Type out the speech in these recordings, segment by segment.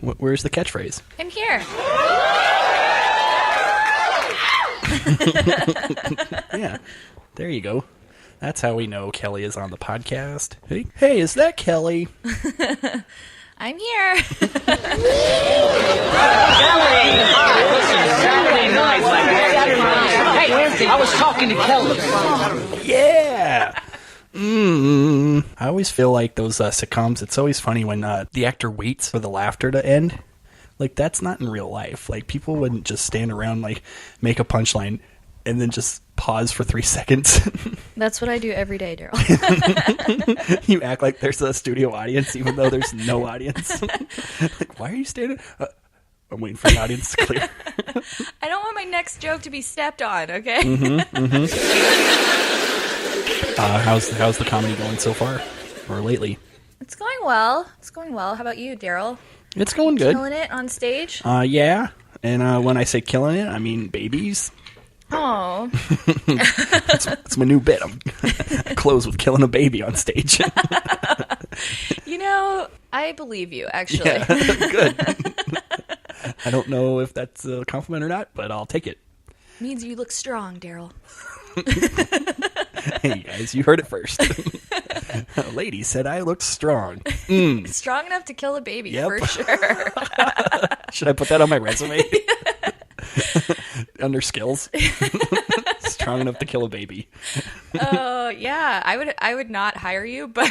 Where's the catchphrase? I'm here. Yeah, there you go. That's how we know Kelly is on the podcast. Hey, is that Kelly? I'm here. Hey, I was talking to Kelly. Yeah. I always feel like those sitcoms, it's always funny when the actor waits for the laughter to end. Like, that's not in real life. Like, people wouldn't just stand around, like, make a punchline and then just pause for 3 seconds. That's what I do every day, Daryl. You act like there's a studio audience even though there's no audience. Like, why are you standing? I'm waiting for the audience to clear. I don't want my next joke to be stepped on, okay? How's the comedy going so far? Or lately? It's going well. How about you, Daryl? It's going good. Killing it on stage? Yeah. And when I say killing it, I mean babies. Oh. It's my new bit. I close with killing a baby on stage. You know, I believe you, actually. Yeah, good. I don't know if that's a compliment or not, but I'll take it. Means you look strong, Daryl. Hey, guys, you heard it first. A lady said I looked strong. Strong enough to kill a baby, Yep. for sure. Should I put that on my resume? Under skills? Strong enough to kill a baby. Oh, yeah. I would not hire you, but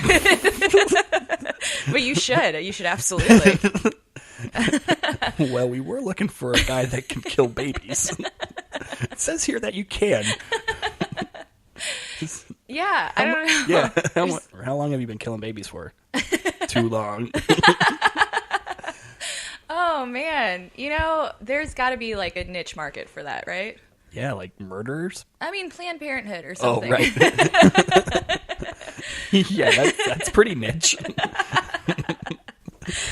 but you should. You should absolutely. Well, we were looking for a guy that can kill babies. It says here that you can. Yeah, I don't know. Yeah. How long have you been killing babies for? Too long. Oh, man. You know, there's got to be like a niche market for that, right? Yeah, like murderers? I mean, Planned Parenthood or something. Oh, right. Yeah, that's pretty niche.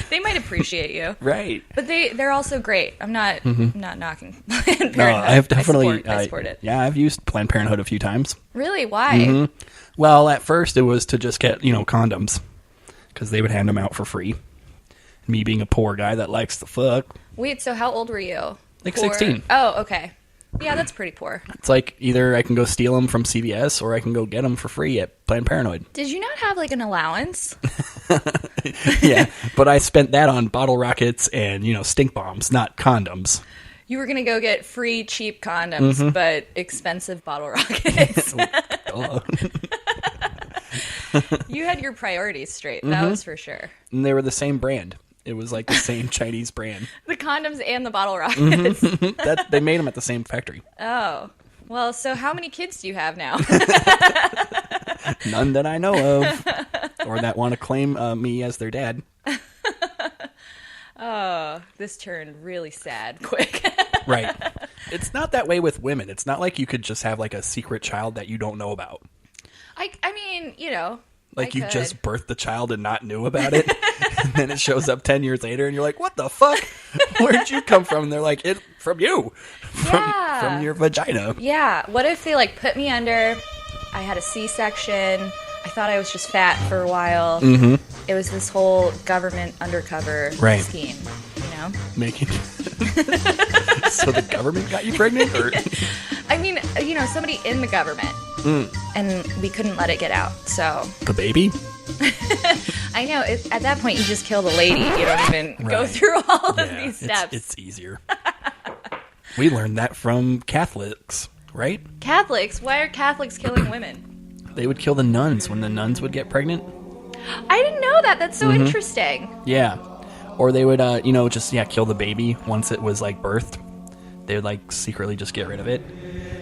They might appreciate you. Right. But they're also great. I'm not knocking Planned Parenthood. No, I've definitely... I support it. Yeah, I've used Planned Parenthood a few times. Really? Why? Well, at first it was to just get, condoms. Because they would hand them out for free. Me being a poor guy that likes to fuck. Wait, so how old were you? Like Poor? 16. Oh, okay. Yeah, that's pretty poor. It's like either I can go steal them from CVS or I can go get them for free at Planned Parenthood. Did you not have like an allowance? Yeah, but I spent that on bottle rockets and, stink bombs, not condoms. You were going to go get free, cheap condoms, but expensive bottle rockets. Duh. You had your priorities straight. That was for sure. And they were the same brand. It was like the same Chinese brand. The condoms and the bottle rockets. They made them at the same factory. Oh. Well, so how many kids do you have now? None that I know of. Or that want to claim me as their dad. Oh, this turned really sad quick. Right. It's not that way with women. It's not like you could just have like a secret child that you don't know about. I mean, Like I you could. just birthed the child and not knew about it. And then it shows up 10 years later and you're like, what the fuck? Where'd you come from? And they're like, it from you. From your vagina. Yeah. What if they like put me under, I had a C-section, I thought I was just fat for a while. It was this whole government undercover scheme, Making So the government got you pregnant? Or? I mean, somebody in the government. And we couldn't let it get out, so... The baby? I know. At that point, you just kill the lady. You don't even go through all of these steps. It's easier. We learned that from Catholics, right? Catholics? Why are Catholics killing women? They would kill the nuns when the nuns would get pregnant. I didn't know that. That's so interesting. Yeah. Or they would, just kill the baby once it was, birthed. They would, secretly just get rid of it.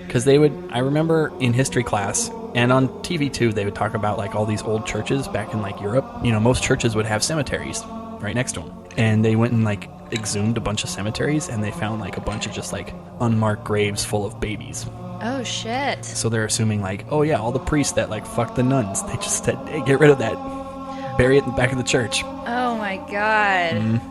Because I remember in history class, and on TV too, they would talk about, all these old churches back in, Europe. Most churches would have cemeteries right next to them. And they went and, exhumed a bunch of cemeteries, and they found, a bunch of just, unmarked graves full of babies. Oh, shit. So they're assuming, all the priests that, fucked the nuns, they just said, hey, get rid of that. Bury it in the back of the church. Oh, my God.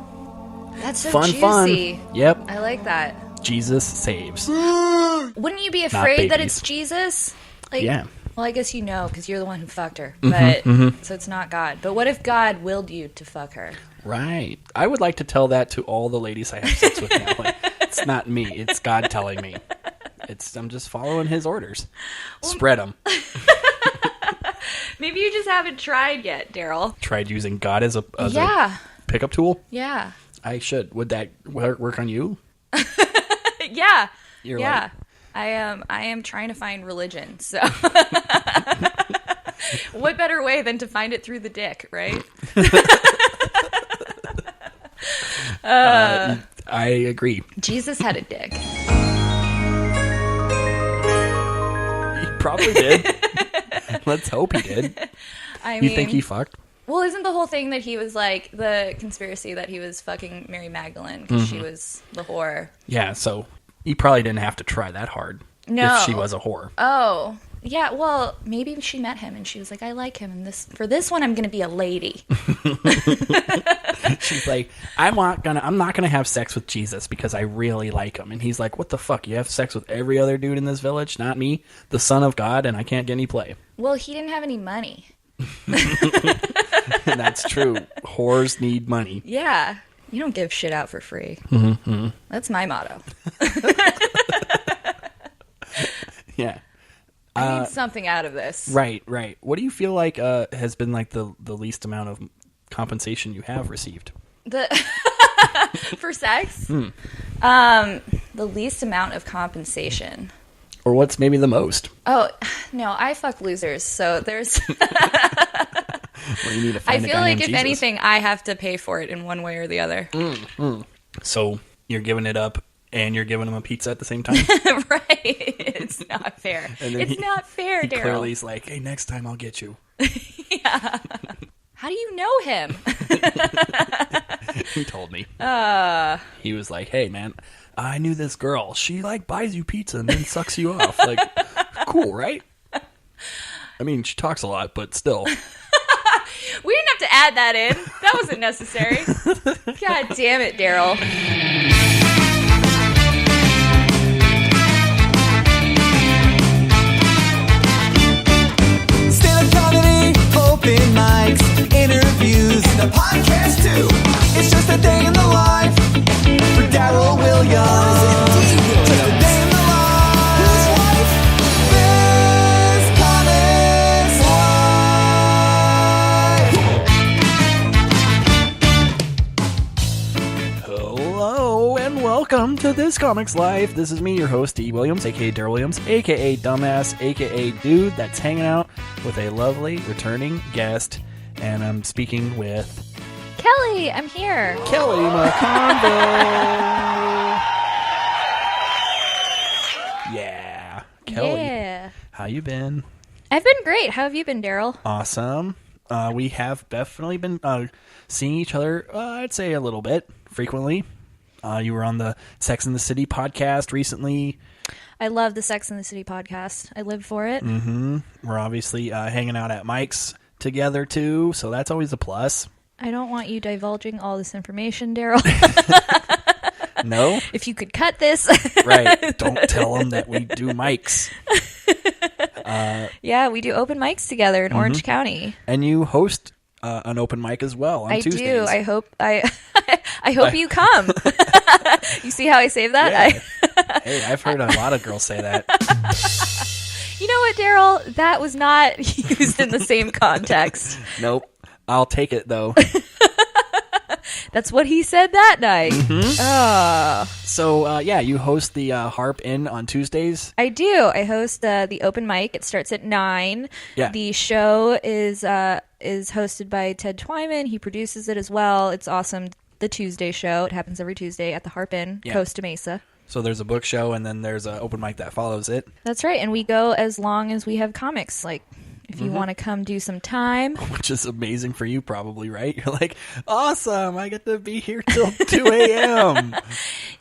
That's so Fun. juicy. Yep. I like that. Jesus saves. Wouldn't you be afraid that it's Jesus? Yeah. Well, I guess you know, because you're the one who fucked her. But so it's not God. But what if God willed you to fuck her? Right. I would like to tell that to all the ladies I have sex with now. Like, it's not me. It's God telling me. I'm just following his orders. Spread them. Maybe you just haven't tried yet, Daryl. Tried using God as a Yeah. pickup tool? Yeah. I should. Would that work on you? Yeah. You're yeah. I am trying to find religion. So what better way than to find it through the dick, right? I agree. Jesus had a dick. He probably did. Let's hope he did. You think he fucked? Well, isn't the whole thing that he was like the conspiracy that he was fucking Mary Magdalene because she was the whore? Yeah, so he probably didn't have to try that hard. No. If she was a whore. Oh. Yeah, well, maybe she met him and she was like, I like him, and for this one I'm gonna be a lady. She's like, I'm not gonna have sex with Jesus because I really like him. And he's like, what the fuck? You have sex with every other dude in this village, not me, the son of God, and I can't get any play. Well, he didn't have any money. That's true. Whores need money. Yeah. You don't give shit out for free. Mm-hmm. That's my motto. Yeah. I need something out of this. Right. What do you feel like has been like the least amount of compensation you have received? For sex? The least amount of compensation. Or what's maybe the most? Oh, no, I fuck losers, so there's... Well, you need to find I a feel guy like named if Jesus. anything, I have to pay for it in one way or the other. So you're giving it up and you're giving him a pizza at the same time? Right. It's not fair. It's not fair, Daryl. Clearly he's like, hey, next time I'll get you. Yeah. How do you know him? He told me. He was like, hey, man, I knew this girl. She, like, buys you pizza and then sucks you off. Like, cool, right? I mean, she talks a lot, but still. We didn't have to add that in. That wasn't necessary. God damn it, Daryl. Stand-up comedy, open mics, interviews, and a podcast too. It's just a day in the life for Daryl Williams. Just a day in the life. Whose life? This comic's life. Hello and welcome to This Comics Life. This is me, your host, E. Williams, a.k.a. Daryl Williams, a.k.a. Dumbass, a.k.a. Dude that's hanging out with a lovely returning guest. And I'm speaking with... Kelly, I'm here. Kelly McConville. Yeah. Kelly. Yeah. How you been? I've been great. How have you been, Daryl? Awesome. We have definitely been seeing each other, I'd say a little bit, frequently. You were on the Sex and the City podcast recently. I love the Sex and the City podcast. I live for it. Mm-hmm. We're obviously hanging out at Mike's together, too, so that's always a plus. I don't want you divulging all this information, Daryl. No? If you could cut this. Right. Don't tell them that we do Mike's. Yeah, we do open mics together in Orange County. And you host an open mic as well on Tuesdays. I do. I hope I hope you come. You see how I saved that? Yeah. Hey, I've heard a lot of girls say that. You know what, Daryl? That was not used in the same context. Nope. I'll take it, though. That's what he said that night. So, yeah, you host the Harp Inn on Tuesdays. I do. I host the open mic. It starts at 9. Yeah. The show is hosted by Ted Twyman. He produces it as well. It's awesome. The Tuesday show. It happens every Tuesday at the Harp Inn, Costa Mesa. So there's a book show, and then there's an open mic that follows it. That's right. And we go as long as we have comics. Like, if you want to come do some time. Which is amazing for you, probably, right? You're like, awesome, I get to be here till 2 a.m.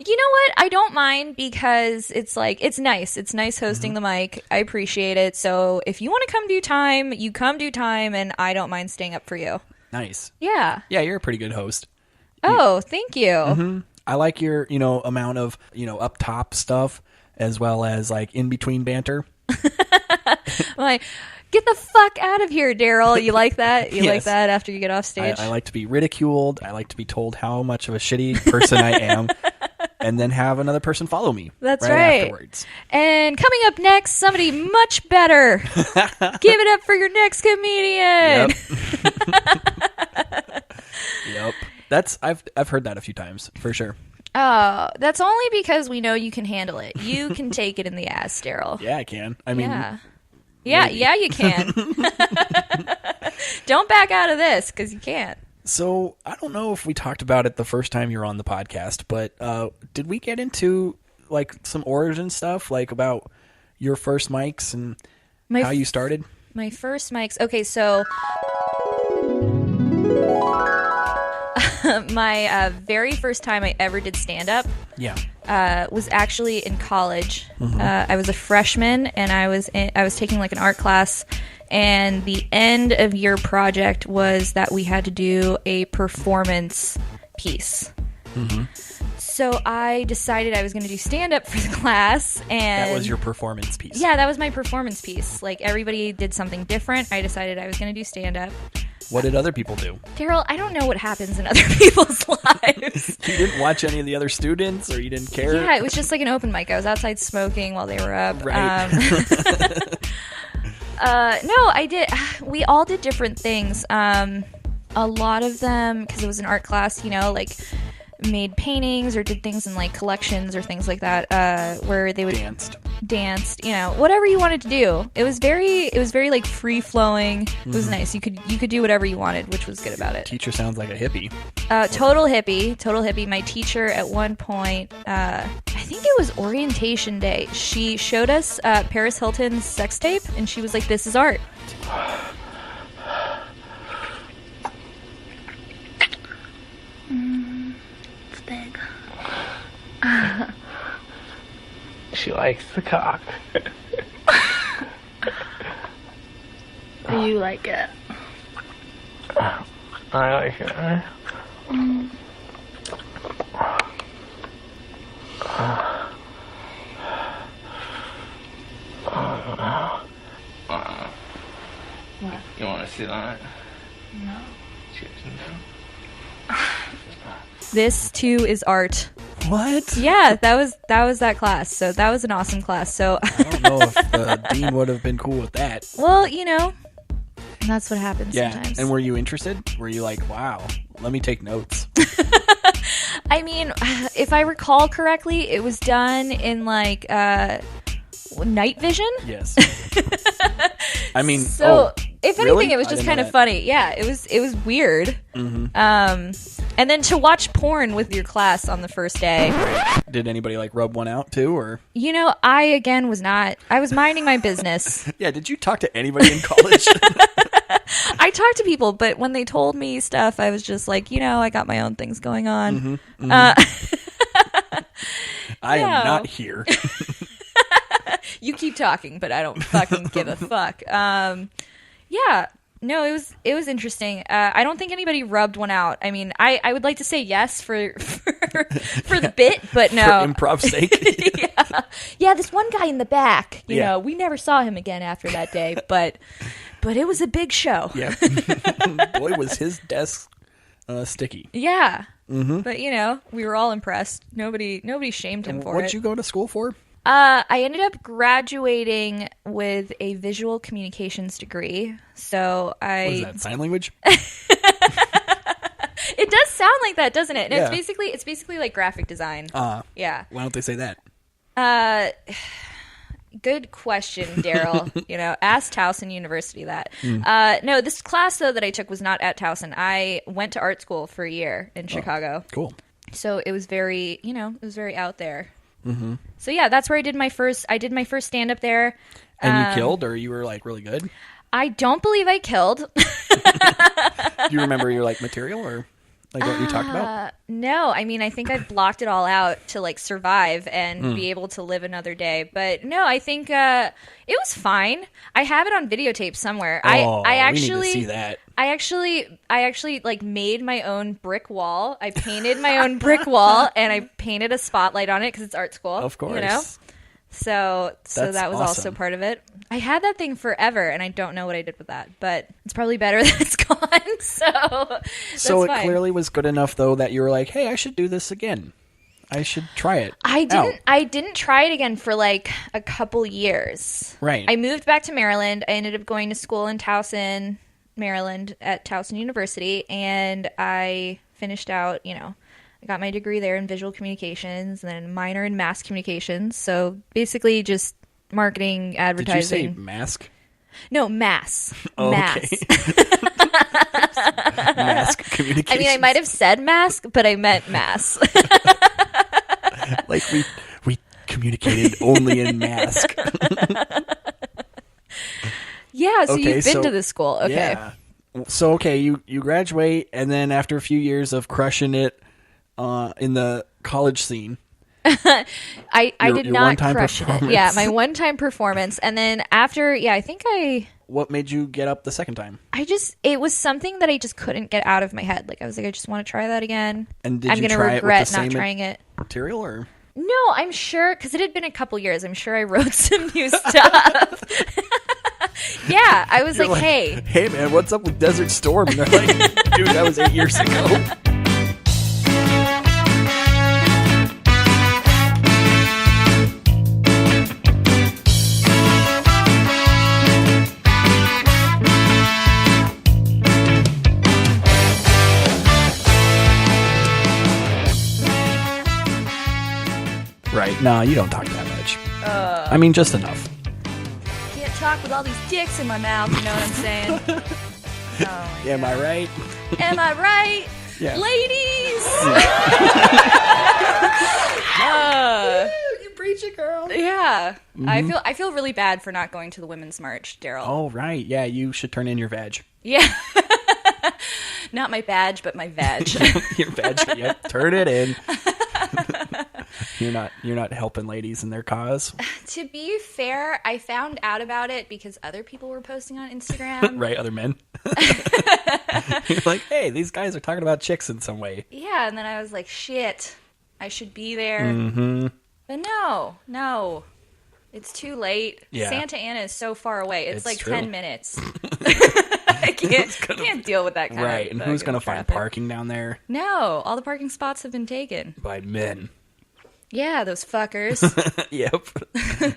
You know what? I don't mind because it's like, it's nice. It's nice hosting the mic. I appreciate it. So if you want to come do time, you come do time, and I don't mind staying up for you. Nice. Yeah. Yeah, you're a pretty good host. Oh, thank you. I like your, amount of, up top stuff as well as, like, in-between banter. Like, Get the fuck out of here, Daryl. You like that? You like Yes. that after you get off stage? I like to be ridiculed. I like to be told how much of a shitty person I am, and then have another person follow me. That's right. Afterwards. And coming up next, somebody much better. Give it up for your next comedian. Yep. I've heard that a few times for sure. Oh, that's only because we know you can handle it. You can take it in the ass, Daryl. Yeah, I can. I mean, yeah, maybe. you can. Don't back out of this because you can't. So I don't know if we talked about it the first time you were on the podcast, but did we get into like some origin stuff, like about your first mics and how you started? My first mics. Okay, so my very first time I ever did stand-up was actually in college. I was a freshman, and I was taking like an art class, and the end of year project was that we had to do a performance piece. So I decided I was going to do stand-up for the class, and That was your performance piece. yeah, that was my performance piece. Like, everybody did something different. I decided I was going to do stand-up. What did other people do? Daryl, I don't know what happens in other people's lives. You didn't watch any of the other students, or you didn't care? Yeah, it was just like an open mic. I was outside smoking while they were up. Right. No, I did. We all did different things. A lot of them, because it was an art class, like made paintings or did things in like collections or things like that, where they would danced, whatever you wanted to do. It was very like free flowing. It was nice. You could do whatever you wanted, which was good about it. Teacher sounds like a hippie. Total hippie. My teacher at one point, I think it was orientation day, she showed us Paris Hilton's sex tape, and she was like, "This is art." It's big. She likes the cock. Do you like it? I like it. What? You want to see that? No. This too is art. What? Yeah, that was that class. So that was an awesome class. So I don't know if the dean would have been cool with that. well, that's what happens Yeah. sometimes. And were you interested? Were you like, wow, let me take notes? I mean, if I recall correctly, it was done in like night vision. Yes. I mean, So if anything, really? it was I just didn't kind know of that. funny. Yeah, it was weird. And then to watch porn with your class on the first day. Did anybody like rub one out too, or? I again was not. I was minding my business. Yeah. Did you talk to anybody in college? I talked to people, but when they told me stuff, I was just like, I got my own things going on. I am not here. You keep talking, but I don't fucking give a fuck. Yeah. No, it was interesting. I don't think anybody rubbed one out. I mean, I would like to say yes for the bit, but no. For improv sake. Yeah, this one guy in the back, Yeah. we never saw him again after that day, but it was a big show. Yeah. Boy, was his desk sticky. Yeah. But we were all impressed. Nobody shamed him for What'd it. you go to school for? I ended up graduating with a visual communications degree. So What is that, sign language? It does sound like that, doesn't it? No, Yeah. it's basically like graphic design. Yeah. Why don't they say that? Good question, Daryl. Ask Towson University that. No, this class though that I took was not at Towson. I went to art school for a year in Chicago. Cool. So it was very, it was very out there. So yeah, that's where I did my first stand up there. And you killed, or you were like really good? I don't believe I killed. Do you remember your like material or like what you talked about? No, I mean, I think I blocked it all out to like survive and be able to live another day. But no, I think it was fine. I have it on videotape somewhere. I actually we need to see that. I actually like made my own brick wall. I painted my own brick wall and I painted a spotlight on it because it's art school. Of course. So That's that was also awesome. part of it. I had that thing forever, and I don't know what I did with that, but it's probably better that it's gone. So it fine. clearly was good enough, though, that you were like, hey, I should do this again. I should try it. I didn't try it again for like a couple years. Right. I moved back to Maryland. I ended up going to school in Towson, Maryland, at Towson University, and I finished out, I got my degree there in visual communications and then a minor in mass communications. So basically just marketing, advertising. Did you say mask? No, mass. Oh, mass. Okay. Mask communications. I mean, I might have said mask, but I meant mass. Like we communicated only in mask. Yeah, so Okay, you've been to this school. Okay. Yeah. So, okay, you graduate, and then after a few years of crushing it in the college scene. I did your not one-time crush it. performance. Yeah, my one-time performance. And then after, I think What made you get up the second time? it was something that I just couldn't get out of my head. Like, I was like, I just want to try that again. And did I'm you gonna try it with regret the not same trying it. material, or? No, I'm sure, because it had been a couple years. I'm sure I wrote some new stuff. Yeah, I was like, hey. Hey, man, what's up with Desert Storm? And they're like, dude, that was 8 years ago. Right. No, you don't talk that much. I mean, just enough. Can't talk with all these dicks in my mouth, you know what I'm saying? Oh, Am I right? am I right? Yeah. Ladies! You preach it, girl. Yeah. I feel really bad for not going to the Women's March, Daryl. Oh, right. Yeah, you should turn in your vag. Yeah. Not my badge, but my veg. Your vag. Yep. Turn it in. You're not helping ladies in their cause. To be fair, I found out about it because other people were posting on Instagram. Right, other men. You're like, hey, these guys are talking about chicks in some way. Yeah, and then I was like, shit, I should be there. Mm-hmm. But no. It's too late. Yeah. Santa Ana is so far away. It's like true. 10 minutes. I can't deal with that kind of Right, and who's going to find traffic. parking down there? No, all the parking spots have been taken. By men. Yeah, those fuckers. Yep.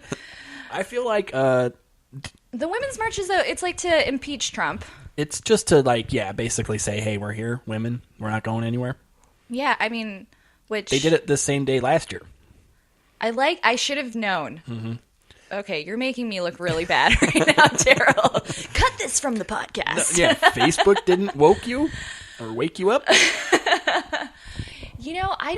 I feel like The Women's March is it's like to impeach Trump. it's just to, like, basically say, hey, we're here, women. We're not going anywhere. Yeah, I mean, which... They did it the same day last year. I should have known. Mm-hmm. Okay, you're making me look really bad right now, Daryl. Cut this from the podcast. Yeah, Facebook didn't wake you up. I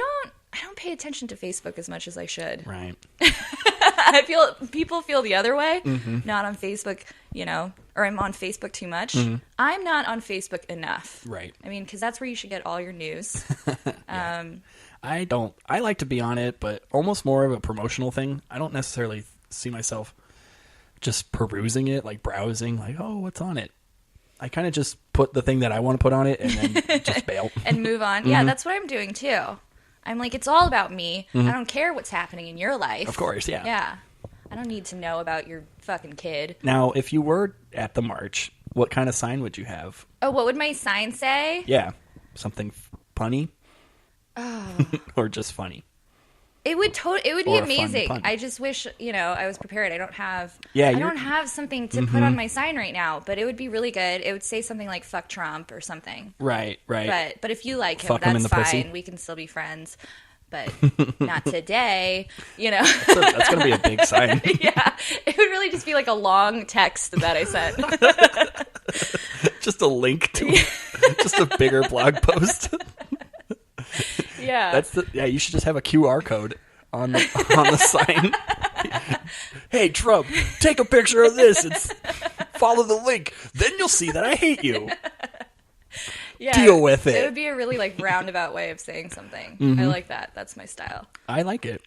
don't pay attention to Facebook as much as I should. Right. I feel people feel the other way. Mm-hmm. Not on Facebook, or I'm on Facebook too much. Mm-hmm. I'm not on Facebook enough. Right. I mean, because that's where you should get all your news. I like to be on it, but almost more of a promotional thing. I don't necessarily see myself just perusing it, like browsing, like, oh, what's on it? I kind of just put the thing that I want to put on it and then just bail. And move on. Mm-hmm. Yeah, that's what I'm doing too. I'm like, it's all about me. I don't care what's happening in your life. Of course, yeah. Yeah. I don't need to know about your fucking kid. Now, if you were at the march, what kind of sign would you have? Oh, what would my sign say? Yeah. Something punny? Oh. Or just funny? It would be Or a fun amazing. pun. I just wish, I was prepared. I don't have Yeah, I you're- don't have something to put on my sign right now, but it would be really good. It would say something like fuck Trump or something. Right. But if you like him, Fuck him in that's the pussy. fine. We can still be friends. But not today, That's going to be a big sign. Yeah. It would really just be like a long text that I sent. Just a link to just a bigger blog post. Yeah. You should just have a QR code on the sign. Hey, Trump, take a picture of this and follow the link. Then you'll see that I hate you. Yeah, Deal with it. It would be a really roundabout way of saying something. Mm-hmm. I like that. That's my style. I like it.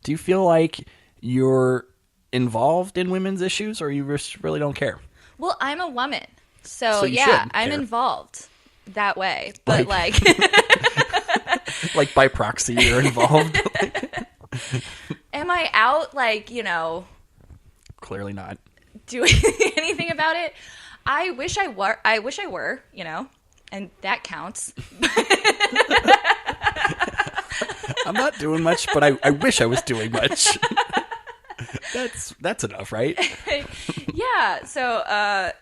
Do you feel like you're involved in women's issues, or you just really don't care? Well, I'm a woman. So you yeah, should I'm care. involved that way. But like Like by proxy, you're involved? am I out Clearly not. doing anything about it. I wish I were, you know, and that counts. I'm not doing much, but I wish I was doing much. That's enough, right? Yeah. So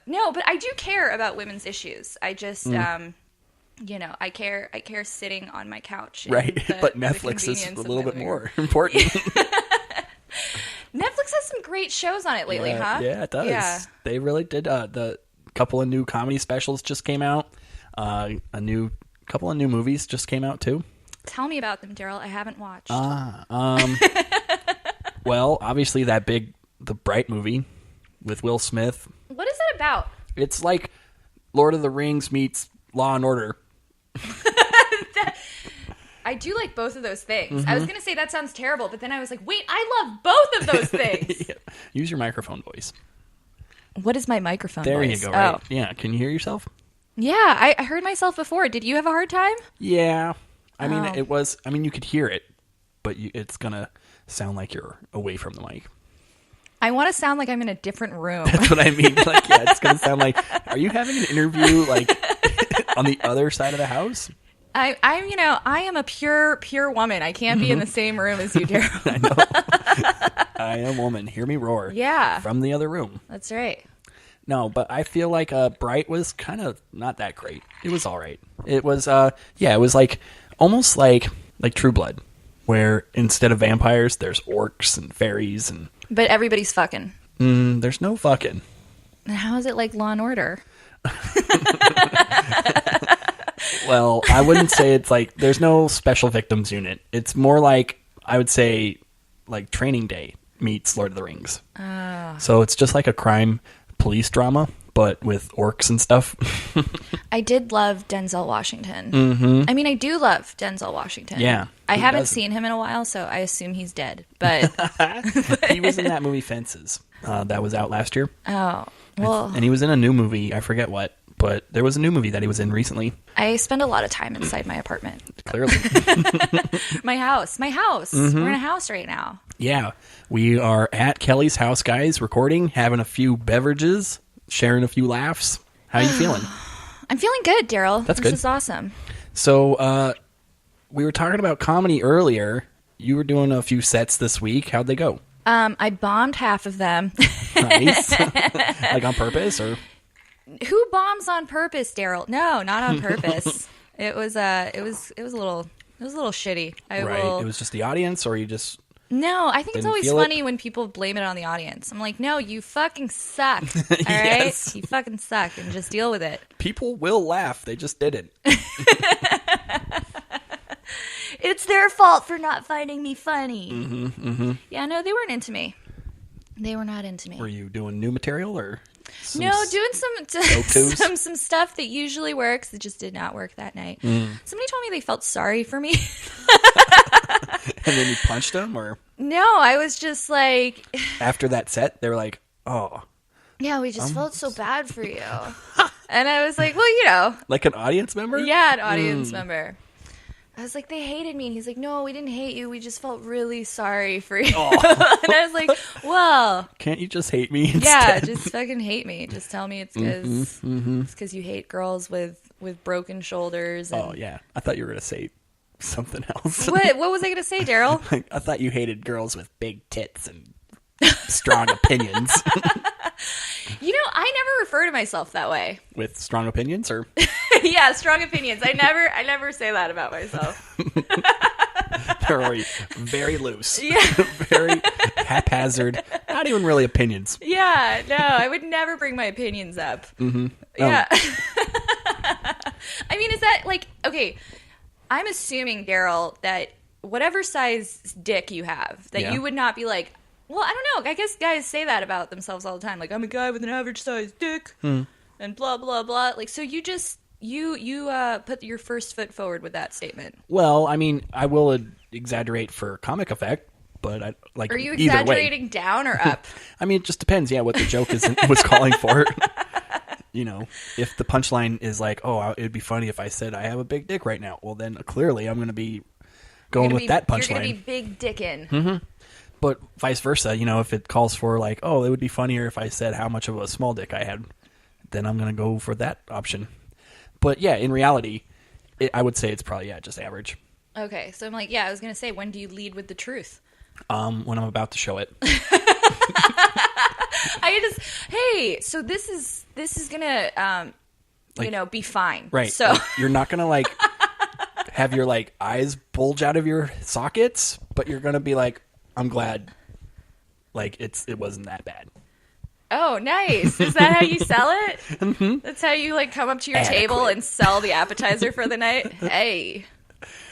no, but I do care about women's issues. I just you know, I care sitting on my couch. Right. But Netflix is a little bit more important. Netflix has some great shows on it lately, huh? Yeah, it does. Yeah. They really did. The couple of new comedy specials just came out. A couple of new movies just came out too. Tell me about them, Daryl. I haven't watched. Well, obviously the Bright movie with Will Smith. What is it about? It's like Lord of the Rings meets Law and Order. I do like both of those things. I was going to say that sounds terrible, but then I was like, wait, I love both of those things. Yeah. Use your microphone voice. What is my microphone there voice? You go, right? Yeah, can you hear yourself? Yeah, I heard myself before. Did you have a hard time? Yeah. I mean, you could hear it, but it's going to sound like you're away from the mic. I want to sound like I'm in a different room. That's what I mean. Like, yeah, it's going to sound like, are you having an interview, like, on the other side of the house? I am a pure woman. I can't be in the same room as you, Daryl. I know. I am a woman. Hear me roar. Yeah. From the other room. That's right. No, but I feel like Bright was kind of not that great. It was all right. It was, it was like almost like True Blood, where instead of vampires, there's orcs and fairies and. But everybody's fucking. There's no fucking. How is it like Law and Order? Well, I wouldn't say it's like there's no special victims unit. It's more like I would say like Training Day meets Lord of the Rings. So it's just like a crime police drama, but with orcs and stuff. I did love Denzel Washington. Mm-hmm. I mean, I do love Denzel Washington. Yeah. I haven't seen him in a while, so I assume he's dead. But he was in that movie Fences that was out last year. Oh, well. And he was in a new movie. I forget what. But there was a new movie that he was in recently. I spend a lot of time inside my apartment. Clearly. My house. Mm-hmm. We're in a house right now. Yeah. We are at Kelly's house, guys, recording, having a few beverages, sharing a few laughs. How are you feeling? I'm feeling good, Daryl. That's good. This is awesome. So, we were talking about comedy earlier. You were doing a few sets this week. How'd they go? I bombed half of them. Nice. Like on purpose, or... Who bombs on purpose, Daryl? No, not on purpose. It was a little shitty. It was just the audience, or you just... No, I think it's always funny when people blame it on the audience. I'm like, no, you fucking suck. All right? Yes. You fucking suck, and just deal with it. People will laugh. They just didn't. It's their fault for not finding me funny. Mm-hmm, mm-hmm. Yeah, no, they weren't into me. They were not into me. Were you doing new material, or... doing some stuff that usually works. It just did not work that night. Somebody told me they felt sorry for me. And then you punched them, or? No, I was just like... After that set, they were like, oh. Yeah, we just felt so bad for you. And I was like, well, you know. Like an audience member? Yeah, an audience member. I was like, they hated me. And he's like, no, we didn't hate you. We just felt really sorry for you. Oh. And I was like, well. Can't you just hate me instead? Yeah, just fucking hate me. Just tell me it's because you hate girls with broken shoulders. And... Oh, yeah. I thought you were going to say something else. What was I going to say, Daryl? I thought you hated girls with big tits and strong opinions. You know, I never refer to myself that way. With strong opinions, or? Yeah, strong opinions. I never say that about myself. They're already very loose. Yeah. Very haphazard. Not even really opinions. Yeah, no, I would never bring my opinions up. Mm-hmm. Yeah. I mean, is that like, okay, I'm assuming, Daryl, that whatever size dick you have, that you would not be like, well, I don't know. I guess guys say that about themselves all the time. Like, I'm a guy with an average size dick and blah, blah, blah. Like, so you just, you put your first foot forward with that statement. Well, I mean, I will exaggerate for comic effect, but I like. Are you either exaggerating way. Down or up? I mean, it just depends. Yeah, what the joke was calling for. You know, if the punchline is like, oh, it'd be funny if I said I have a big dick right now. Well, then clearly I'm going to be going with that punchline. You're going to be big dickin'. Mm-hmm. But vice versa, if it calls for like, oh, it would be funnier if I said how much of a small dick I had, then I'm going to go for that option. But yeah, in reality, I would say it's probably, just average. Okay, so I'm like, I was going to say, when do you lead with the truth? When I'm about to show it. Hey, so this is going to, be fine. Right. So you're not going to like have your like eyes bulge out of your sockets, but you're going to be like, I'm glad like it wasn't that bad. Oh, nice. Is that how you sell it? Mm-hmm. That's how you like come up to your table and sell the appetizer for the night? Hey.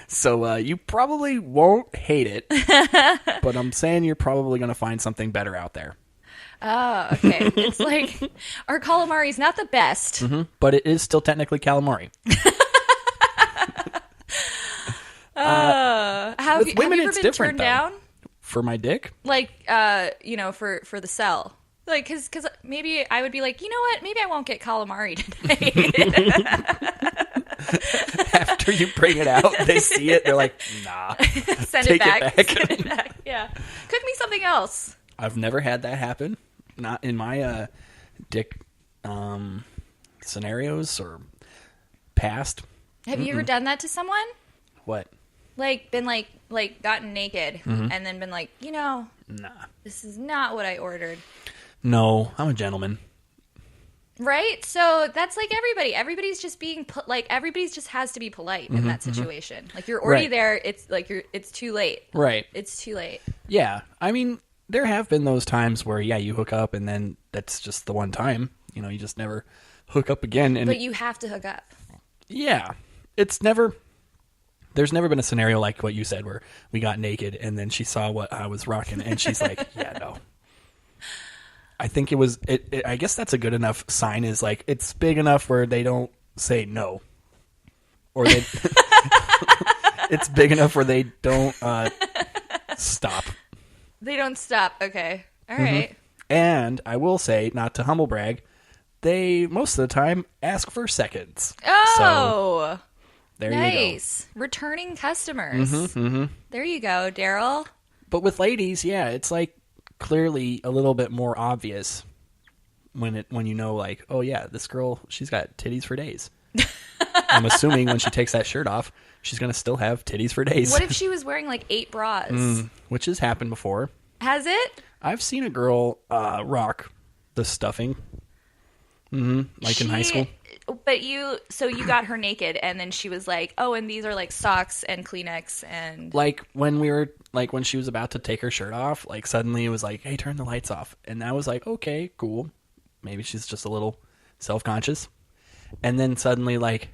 So you probably won't hate it, but I'm saying you're probably going to find something better out there. Oh, okay. It's like our calamari's not the best. Mm-hmm. But it is still technically calamari. Have you women, ever it's been different, turned though. down? For my dick? Like, for the sell. Like, because maybe I would be like, you know what? Maybe I won't get calamari today. After you bring it out, they see it, they're like, nah. Send it back. Send it back. Yeah. Cook me something else. I've never had that happen. Not in my dick scenarios or past. Have you ever done that to someone? What? Like, been like gotten naked and then been like, Nah. this is not what I ordered. No, I'm a gentleman. Right? So that's like everybody. Everybody's just being everybody's just has to be polite in that situation. Like you're already there. It's like it's too late. Right. It's too late. Yeah. I mean, there have been those times where, you hook up and then that's just the one time. You just never hook up again. But you have to hook up. Yeah. There's never been a scenario like what you said where we got naked and then she saw what I was rocking and she's like, yeah, no. I think I guess that's a good enough sign is like, it's big enough where they don't say no. Or they, it's big enough where they don't stop. They don't stop. Okay. All right. And I will say, not to humble brag, they most of the time ask for seconds. Oh, so, there nice. you go. Returning customers. There you go, Daryl. But with ladies, it's like clearly a little bit more obvious when like, oh yeah, this girl, she's got titties for days. I'm assuming when she takes that shirt off, she's gonna still have titties for days. What if she was wearing like 8 bras? Which has happened before. Has it? I've seen a girl rock the stuffing. Like in high school. But you got her naked and then she was like, oh, and these are like socks and Kleenex and like when she was about to take her shirt off, like suddenly it was like, hey, turn the lights off. And I was like, okay, cool. Maybe she's just a little self-conscious. And then suddenly like,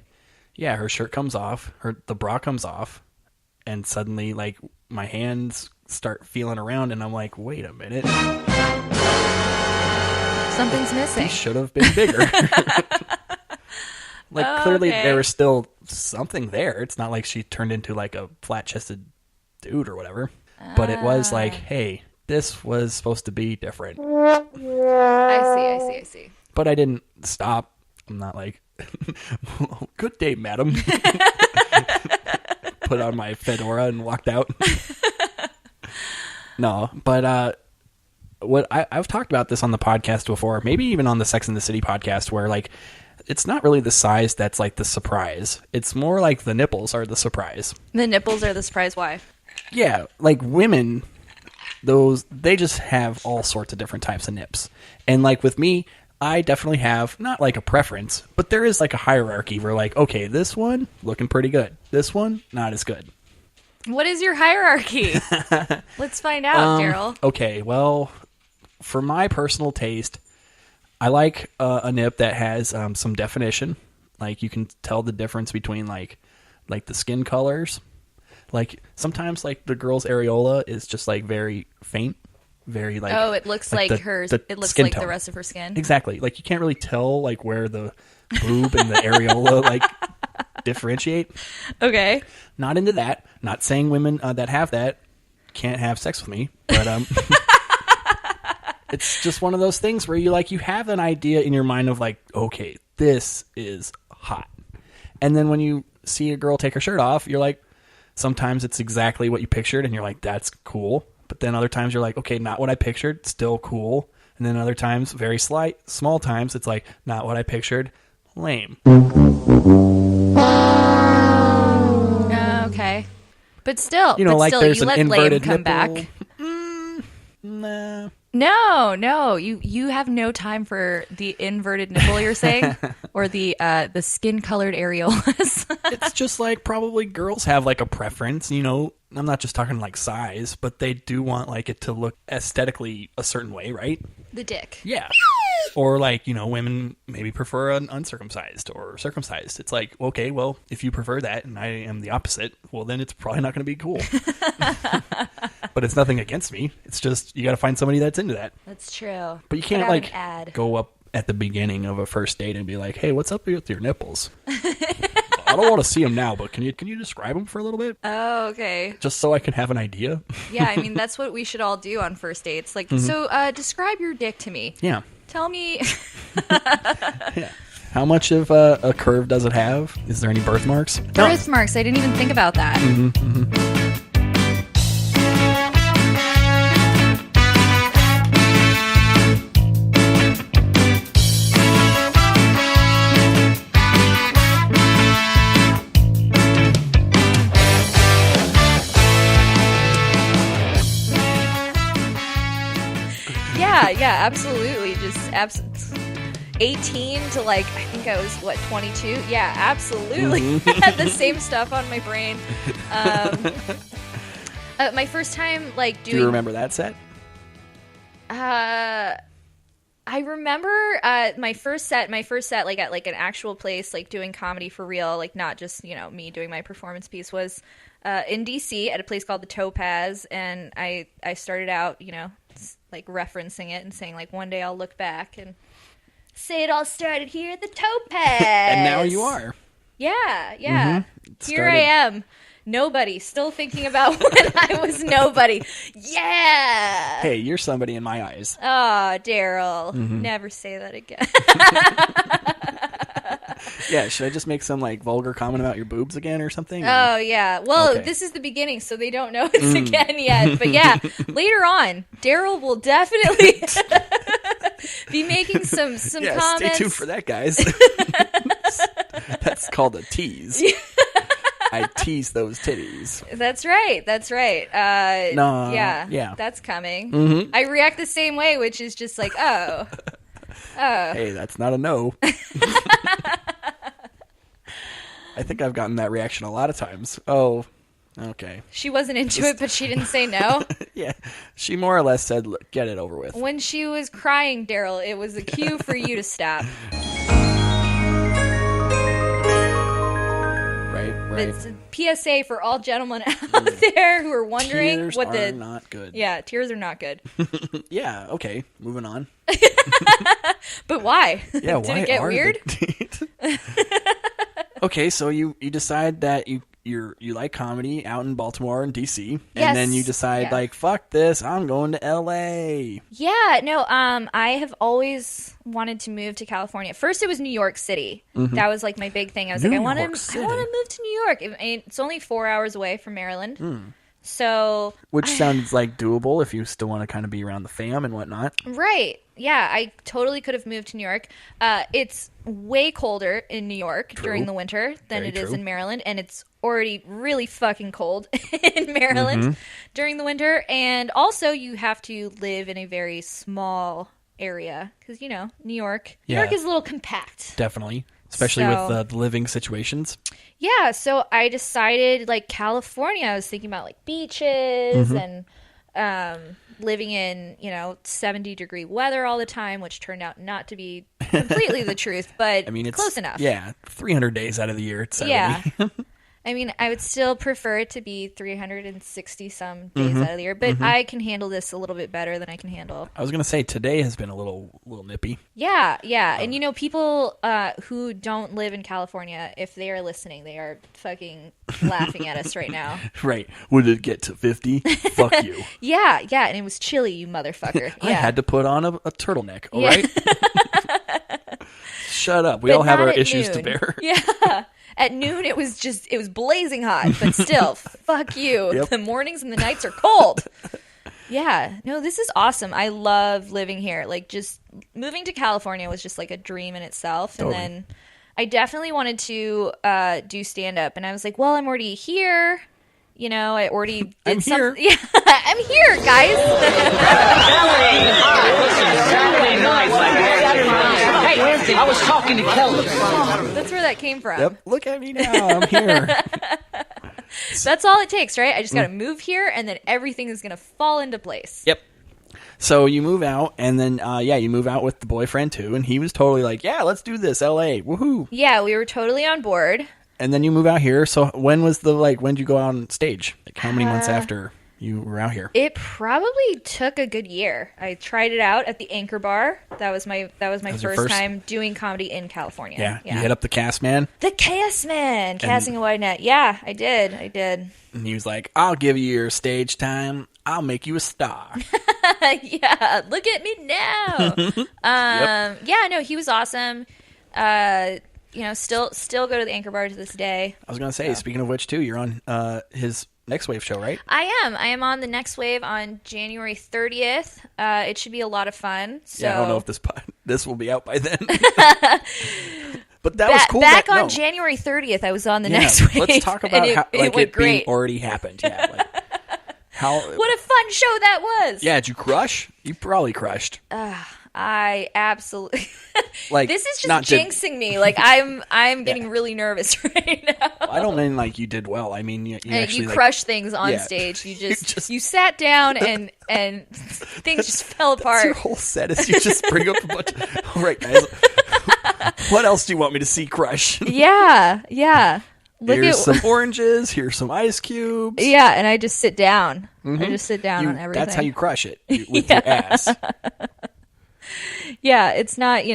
yeah, her shirt comes off, the bra comes off, and suddenly like my hands start feeling around and I'm like, wait a minute. something's missing. He should have been bigger. Like clearly there was still something there. It's not like she turned into like a flat-chested dude or whatever. But it was like, hey, this was supposed to be different. I see. But I didn't stop. I'm not like, good day, madam. Put on my fedora and walked out. No, but what I've talked about this on the podcast before, maybe even on the Sex and the City podcast, where like it's not really the size that's like the surprise. It's more like the nipples are the surprise. The nipples are the surprise. Why? Yeah, like women, they just have all sorts of different types of nips. And like with me, I definitely have not like a preference, but there is like a hierarchy where like, okay, this one looking pretty good. This one, not as good. What is your hierarchy? Let's find out, Daryl. Okay, well, for my personal taste, I like a nip that has some definition. Like you can tell the difference between like the skin colors. Like sometimes like the girl's areola is just like very faint, very like it looks like hers. It looks like the rest of her skin. Exactly. Like you can't really tell like where the boob and the areola like differentiate. Okay. Not into that. Not saying women that have that can't have sex with me, but it's just one of those things where you have an idea in your mind of like, okay, this is hot. And then when you see a girl take her shirt off, you're like, sometimes it's exactly what you pictured and you're like, that's cool. But then other times you're like, okay, not what I pictured, still cool. And then other times, very small times, it's like, not what I pictured, lame. Okay. But still, You know, like there's you an let lame inverted come nipple. back. Nah. No, you have no time for the inverted nipple. You're saying, or the skin colored areolas. It's just like probably girls have like a preference, you know. I'm not just talking like size, but they do want like it to look aesthetically a certain way, right? The dick. Yeah. Or like, you know, women maybe prefer an uncircumcised or circumcised. It's like, okay, well, if you prefer that and I am the opposite, well, then it's probably not going to be cool. But it's nothing against me. It's just you got to find somebody that's into that. That's true. But you can't like go up at the beginning of a first date and be like, hey, what's up with your nipples? I don't want to see them now, but can you describe them for a little bit? Oh, okay. Just so I can have an idea. Yeah, I mean, that's what we should all do on first dates. Like, so describe your dick to me. Yeah. Tell me. Yeah. How much of a curve does it have? Is there any birthmarks? Birthmarks. I didn't even think about that. Yeah, absolutely. Just 18 to like, I think I was, 22? Yeah, absolutely. I had the same stuff on my brain. My first time, like, doing... Do you remember that set? I remember my first set, like, at, like, an actual place, like, doing comedy for real, like, not just, you know, me doing my performance piece, was in D.C. at a place called the Topaz, and I started out, you know, like referencing it and saying like one day I'll look back and say it all started here at the Topaz. And now you are. Yeah. Here I am. Nobody. Still thinking about when I was nobody. Yeah. Hey, you're somebody in my eyes. Oh, Daryl. Never say that again. Yeah, should I just make some like vulgar comment about your boobs again or something? Oh, yeah. Well, okay. This is the beginning, so they don't know it's again yet. But yeah, later on, Daryl will definitely be making some comments. Stay tuned for that, guys. That's called a tease. I tease those titties. That's right. No, yeah, that's coming. I react the same way, which is just like, oh. Hey, that's not a no. I think I've gotten that reaction a lot of times. Oh, okay. She wasn't into it, but she didn't say no? Yeah. She more or less said, look, get it over with. When she was crying, Daryl, it was a cue for you to stop. Right. It's a PSA for all gentlemen out there who are wondering tears what are not good. Yeah, tears are not good. Yeah, okay. Moving on. But why? Yeah, Did it get weird? Okay, so you decide that you like comedy out in Baltimore and DC, yes. And then you decide like, fuck this, I'm going to LA. Yeah, no, I have always wanted to move to California. First, it was New York City. That was like my big thing. I was like, I want to move to New York. It's only 4 hours away from Maryland. So, which sounds like doable if you still want to kind of be around the fam and whatnot. Right. Yeah, I totally could have moved to New York. It's way colder in New York during the winter than it is in Maryland, and it's already really fucking cold in Maryland during the winter. And also, you have to live in a very small area because, you know, New York is a little compact. Definitely. Especially with the living situations. Yeah, so I decided, like, California, I was thinking about, like, beaches and living in, 70-degree weather all the time, which turned out not to be completely the truth, but it's close enough. Yeah, 300 days out of the year, it's 70. Yeah. I mean, I would still prefer it to be 360-some days out of the year, but I can handle this a little bit better than I can handle. I was going to say, today has been a little nippy. Yeah. And, people who don't live in California, if they are listening, they are fucking laughing at us right now. Right. Would it get to 50? Fuck you. Yeah, and it was chilly, you motherfucker. Yeah. I had to put on a turtleneck, all right? Shut up. We all have our issues to bear. Yeah. At noon, it was blazing hot, but still, fuck you. Yep. The mornings and the nights are cold. Yeah. No, this is awesome. I love living here. Like, just moving to California was just like a dream in itself. Totally. And then I definitely wanted to do stand-up. And I was like, well, I'm already here. You know, I already did I'm here. Yeah, I'm here, guys. Hey, I was talking to Kelly. That's where that came from. Yep. Look at me now. I'm here. That's all it takes, right? I just got to move here, and then everything is going to fall into place. Yep. So you move out, and then, you move out with the boyfriend, too, and he was totally like, yeah, let's do this, L.A., woohoo. Yeah, we were totally on board. And then you move out here, so when'd you go on stage? Like, how many months after you were out here? It probably took a good year. I tried it out at the Anchor Bar. That was my first time doing comedy in California. Yeah, you hit up the cast man. The cast man, casting a wide net. Yeah, I did. And he was like, I'll give you your stage time. I'll make you a star. Yeah, look at me now. Yep. Yeah, no, he was awesome. Still go to the Anchor Bar to this day. I was going to say, speaking of which, too, you're on his Next Wave show, right? I am on the Next Wave on January 30th. It should be a lot of fun. So. Yeah, I don't know if this will be out by then. But that was cool. Back on January 30th, I was on the Next Wave. Let's talk about how it being already happened. Yeah, what a fun show that was. Yeah, did you crush? You probably crushed. I absolutely this is just not jinxing me. Like I'm getting really nervous right now. I don't mean like you did well. I mean you actually crushed things on stage. You just you sat down and things just fell apart. That's your whole set is you just bring up a bunch of, all right guys. What else do you want me to see crush? Yeah. Here's some oranges. Here's some ice cubes. Yeah, and I just sit down. I just sit down on everything. That's how you crush it with your ass. Yeah, it's not, it's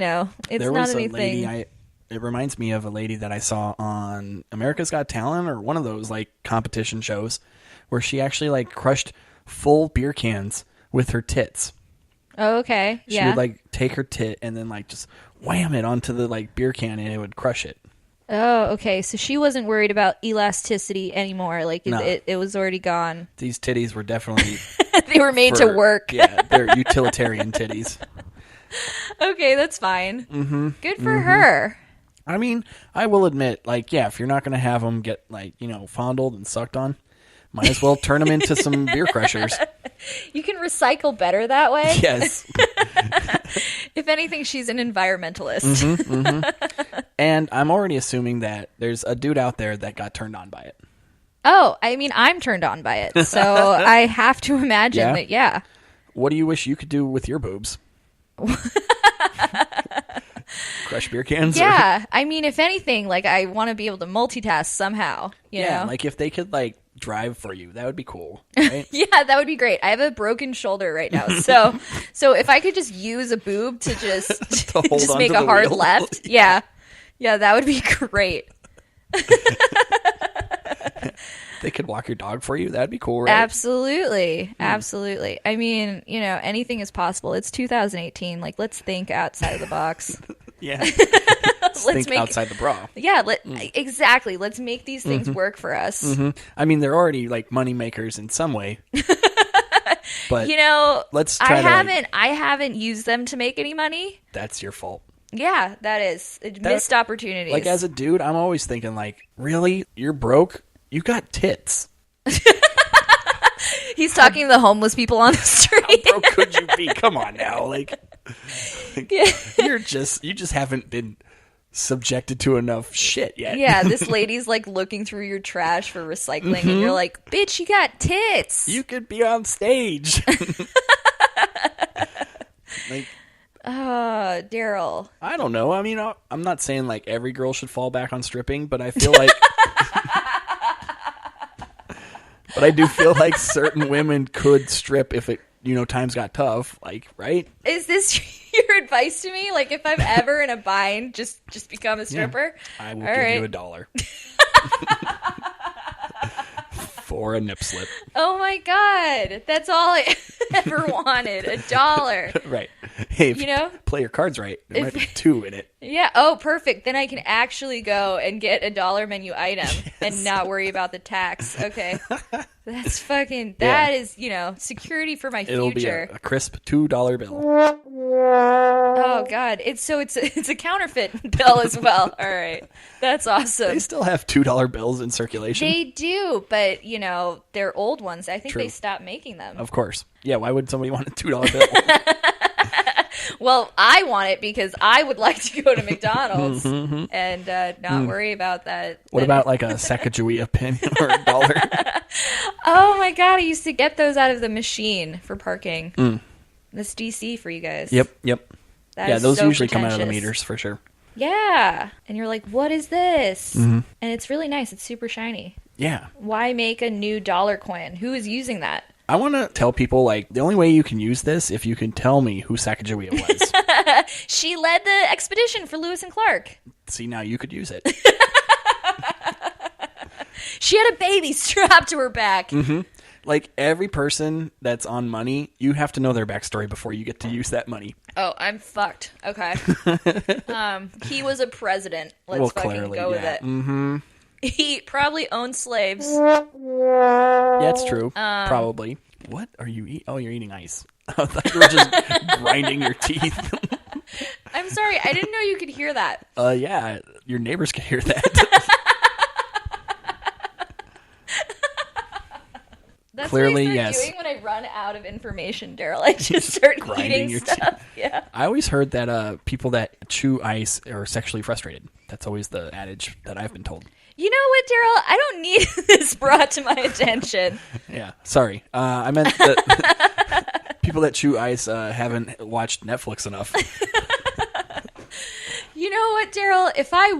there not was anything. A lady, it reminds me of a lady that I saw on America's Got Talent or one of those like competition shows where she actually like crushed full beer cans with her tits. Oh, okay. She would like take her tit and then like just wham it onto the like beer can and it would crush it. Oh, okay. So she wasn't worried about elasticity anymore. Like it was already gone. These titties were definitely they were made to work. Yeah, they're utilitarian titties. Okay, that's fine. Mm-hmm. Good for her. I mean, I will admit, like, yeah, if you're not going to have them get, like, fondled and sucked on, might as well turn them into some beer crushers. You can recycle better that way. Yes. If anything, she's an environmentalist. Mm-hmm, mm-hmm. And I'm already assuming that there's a dude out there that got turned on by it. Oh, I mean, I'm turned on by it. So I have to imagine that, yeah. What do you wish you could do with your boobs? Crush beer cans? Yeah. I mean, if anything, like, I want to be able to multitask somehow, you know? Like, if they could, like, drive for you, that would be cool, right? Yeah, that would be great. I have a broken shoulder right now. So if I could just use a boob to just make a hard left. Yeah, that would be great. They could walk your dog for you. That'd be cool, right? Absolutely. Absolutely. I mean, anything is possible. It's 2018. Like, let's think outside of the box. Yeah. Let's think outside the bra. Yeah, exactly. Let's make these things work for us. Mm-hmm. I mean, they're already like money makers in some way. But let's try I haven't used them to make any money. That's your fault. Yeah, that is missed opportunities. Like, as a dude, I'm always thinking, like, really? You're broke? You got tits. He's talking to the homeless people on the street. How broke could you be? Come on now, like you just haven't been subjected to enough shit yet. Yeah, this lady's like looking through your trash for recycling, and you're like, "Bitch, you got tits. You could be on stage." Like, Daryl. I don't know. I mean, I'm not saying like every girl should fall back on stripping, but I feel like. But I do feel like certain women could strip if it, times got tough. Like, right? Is this your advice to me? Like, if I'm ever in a bind, just become a stripper? Yeah, I will give you $1. For a nip slip. Oh my God. That's all I ever wanted. $1. Right. Hey, if You know? play your cards right, there might be 2 in it. Yeah. Oh, perfect. Then I can actually go and get a $1 menu item and not worry about the tax. Okay. That's fucking, that is, security for my It'll future. be a crisp $2 bill. Oh God. It's a counterfeit bill as well. All right. That's awesome. They still have $2 bills in circulation. They do, but they're old ones. I think True. they stopped making them. Of course. Yeah, why would somebody want a $2 bill? Well, I want it because I would like to go to McDonald's and not worry about that. What about like a Sacagawea pin or a dollar? Oh my God, I used to get those out of the machine for parking. This DC for you guys. Yep. That Yeah, is those so usually come out of the pretentious. meters for sure. Yeah. And you're like, what is this? And it's really nice. It's super shiny. Yeah. Why make a new dollar coin? Who is using that? I want to tell people, like, the only way you can use this if you can tell me who Sacagawea was. She led the expedition for Lewis and Clark. See, now you could use it. She had a baby strapped to her back. Like, every person that's on money, you have to know their backstory before you get to use that money. Oh, I'm fucked. Okay. He was a president. Let's fucking clearly, go yeah. with it. He probably owned slaves. Yeah, it's true. Probably. What are you eating? Oh, you're eating ice. I thought you were just grinding your teeth. I'm sorry. I didn't know you could hear that. Yeah, your neighbors can hear that. That's Clearly, what I yes. start doing when I run out of information, Daryl. I just start Grinding eating your stuff. Yeah. I always heard that people that chew ice are sexually frustrated. That's always the adage that I've been told. You know what, Daryl? I don't need this brought to my attention. Yeah, sorry. I meant that people that chew ice haven't watched Netflix enough. You know what, Daryl? If I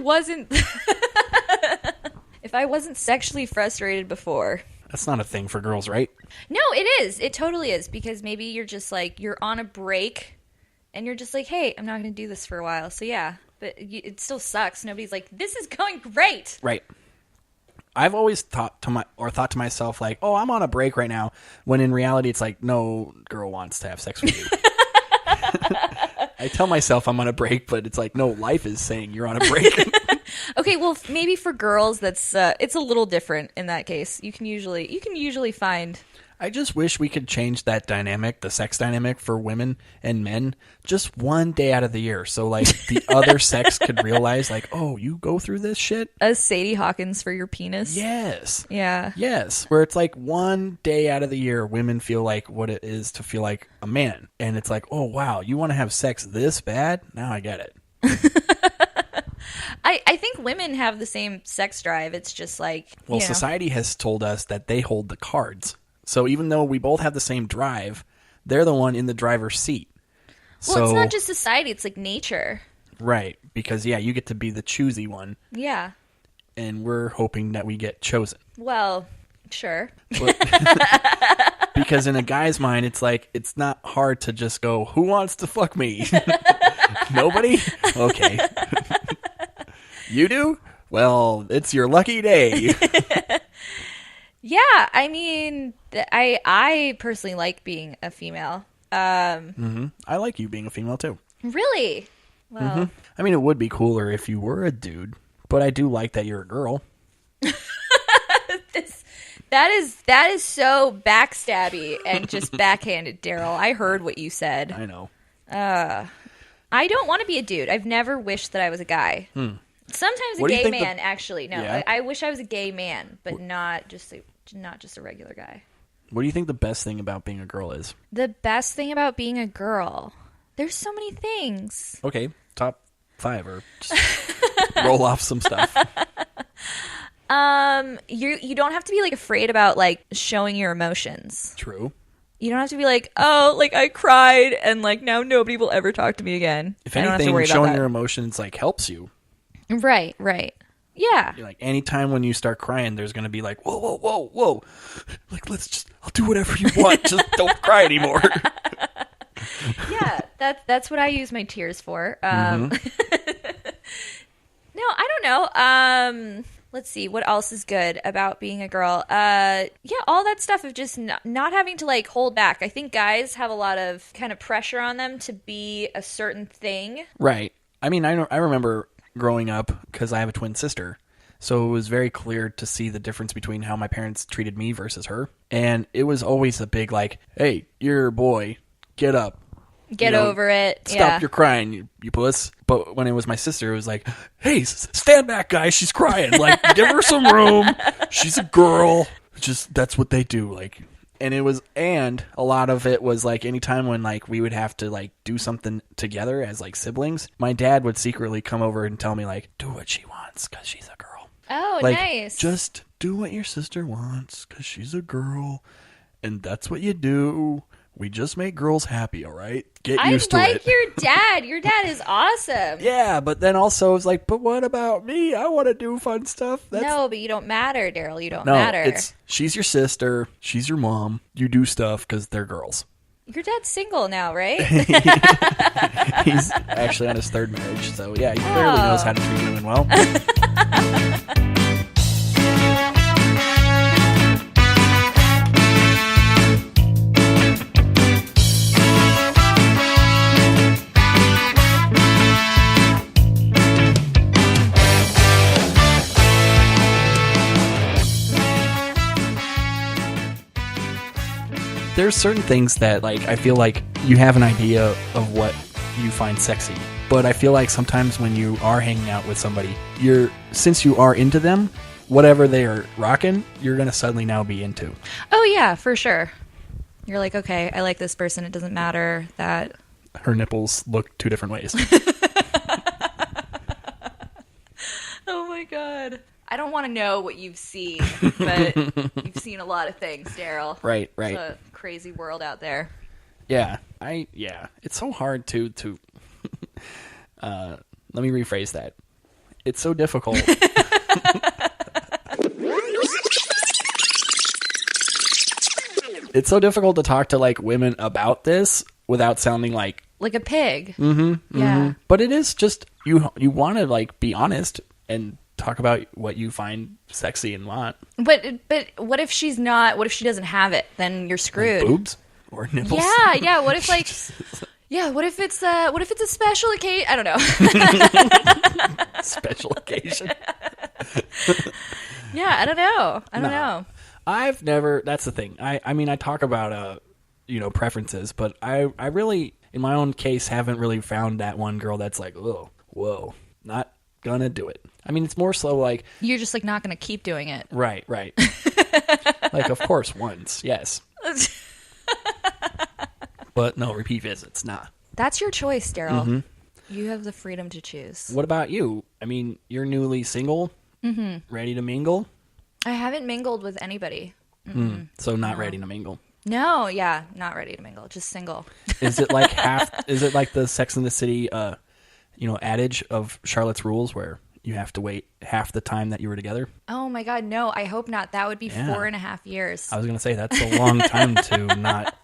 wasn't sexually frustrated before. That's not a thing for girls, right? No, it is. It totally is. Because maybe you're just like, you're on a break and you're just like, hey, I'm not going to do this for a while. So yeah, but it still sucks. Nobody's like, this is going great. Right. I've always thought to myself, like, oh, I'm on a break right now. When in reality, it's like, no girl wants to have sex with you. I tell myself I'm on a break, but it's like, no, life is saying you're on a break. Okay, well, maybe for girls, that's it's a little different in that case. You can usually find. I just wish we could change that dynamic, the sex dynamic for women and men, just one day out of the year. So, like, the other sex could realize, like, oh, you go through this shit? A Sadie Hawkins for your penis? Yes. Yeah. Yes. Where it's like one day out of the year, women feel like what it is to feel like a man. And it's like, oh, wow, you want to have sex this bad? Now I get it. I think women have the same sex drive. It's just like, well, society has told us that they hold the cards. So even though we both have the same drive, they're the one in the driver's seat. Well, it's not just society. It's like nature. Right. Because, yeah, you get to be the choosy one. Yeah. And we're hoping that we get chosen. Well, sure. Because in a guy's mind, it's like, it's not hard to just go, who wants to fuck me? Nobody? Okay. You do? Well, it's your lucky day. Yeah, I mean, I personally like being a female. I like you being a female, too. Really? Well, I mean, it would be cooler if you were a dude, but I do like that you're a girl. that is so backstabby and just backhanded, Daryl. I heard what you said. I know. I don't want to be a dude. I've never wished that I was a guy. Sometimes a gay man, actually. No, Yeah? I wish I was a gay man, but not just a regular guy. What do you think the best thing about being a girl is? The best thing about being a girl. There's so many things. Okay, top 5 or just roll off some stuff. You don't have to be like afraid about like showing your emotions. True. You don't have to be like, oh, like I cried and like now nobody will ever talk to me again. If I don't have to anything, worry about showing that. your emotions like helps you. Right. Yeah. You're like, anytime when you start crying, there's going to be like, whoa. Like, I'll do whatever you want. Just don't cry anymore. Yeah, that's what I use my tears for. No, I don't know. Let's see what else is good about being a girl. Yeah, all that stuff of just not having to like hold back. I think guys have a lot of kind of pressure on them to be a certain thing. Right. I mean, I remember growing up because I have a twin sister. So it was very clear to see the difference between how my parents treated me versus her. And it was always a big like, hey, you're a boy, get up. Get over it. Stop your crying, you puss. But when it was my sister, it was like, hey, stand back, guys. She's crying. Like, give her some room. She's a girl. Just, that's what they do. Like, and a lot of it was like anytime when like we would have to like do something together as like siblings, my dad would secretly come over and tell me like, do what she wants because she's a girl. Oh, like, nice. Just do what your sister wants because she's a girl. And that's what you do. We just make girls happy, all right? Get used to it. I like your dad. Your dad is awesome. Yeah, but then also it's like, but what about me? I want to do fun stuff. No, but you don't matter, Daryl. You don't matter. She's your sister. She's your mom. You do stuff because they're girls. Your dad's single now, right? He's actually on his third marriage, so yeah, he clearly knows how to treat women well. There's certain things that like I feel like you have an idea of what you find sexy, but I feel like sometimes when you are hanging out with somebody, since you are into them, whatever they are rocking, you're gonna suddenly now be into. Oh yeah, for sure. You're like, okay, I like this person. It doesn't matter that her nipples look two different ways. Oh my god. I don't want to know what you've seen, but you've seen a lot of things, Daryl. Right. It's a crazy world out there. Yeah. It's so hard to let me rephrase that. It's so difficult. It's so difficult to talk to like women about this without sounding like a pig. Mm-hmm. Yeah. Mm-hmm. But it is just you want to like be honest and talk about what you find sexy and want. But what if she's not? What if she doesn't have it? Then you're screwed. Like boobs or nipples? Yeah. What if like? Yeah. What if it's a special occasion? I don't know. Special occasion. Yeah, I don't know. I've never. That's the thing. I mean, I talk about preferences, but I really, in my own case, haven't really found that one girl that's like, oh, whoa, not gonna do it. I mean, it's more so like you're just like not gonna keep doing it. Right. Like, of course, once, yes, but no repeat visits. Nah. That's your choice, Daryl. Mm-hmm. You have the freedom to choose. What about you? I mean, you're newly single, ready to mingle. I haven't mingled with anybody. So not ready to mingle. No, yeah, not ready to mingle. Just single. Is it like Is it like the Sex and the City, adage of Charlotte's Rules, where you have to wait half the time that you were together? Oh my God, no! I hope not. That would be 4.5 years. I was gonna say that's a long time to not.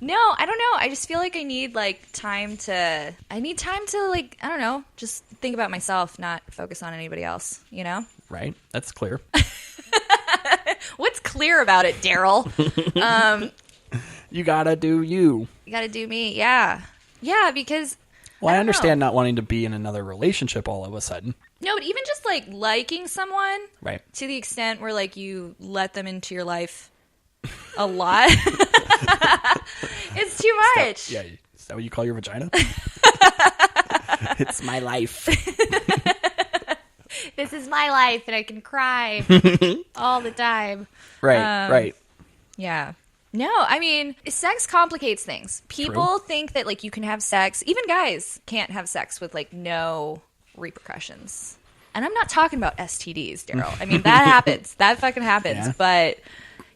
No, I don't know. I just feel like I need time to like, I don't know, just think about myself, not focus on anybody else. You know? Right. That's clear. What's clear about it, Daryl? You gotta do you. You gotta do me. Yeah. Because. Well, I understand not wanting to be in another relationship all of a sudden. No, but even just liking someone, right, to the extent where you let them into your life a lot, it's too much. Is that what you call your vagina? It's my life. This is my life, and I can cry all the time. Right. Yeah. No, I mean, sex complicates things. People think that you can have sex. Even guys can't have sex with no repercussions. And I'm not talking about STDs, Daryl. I mean, that happens. That fucking happens. Yeah. But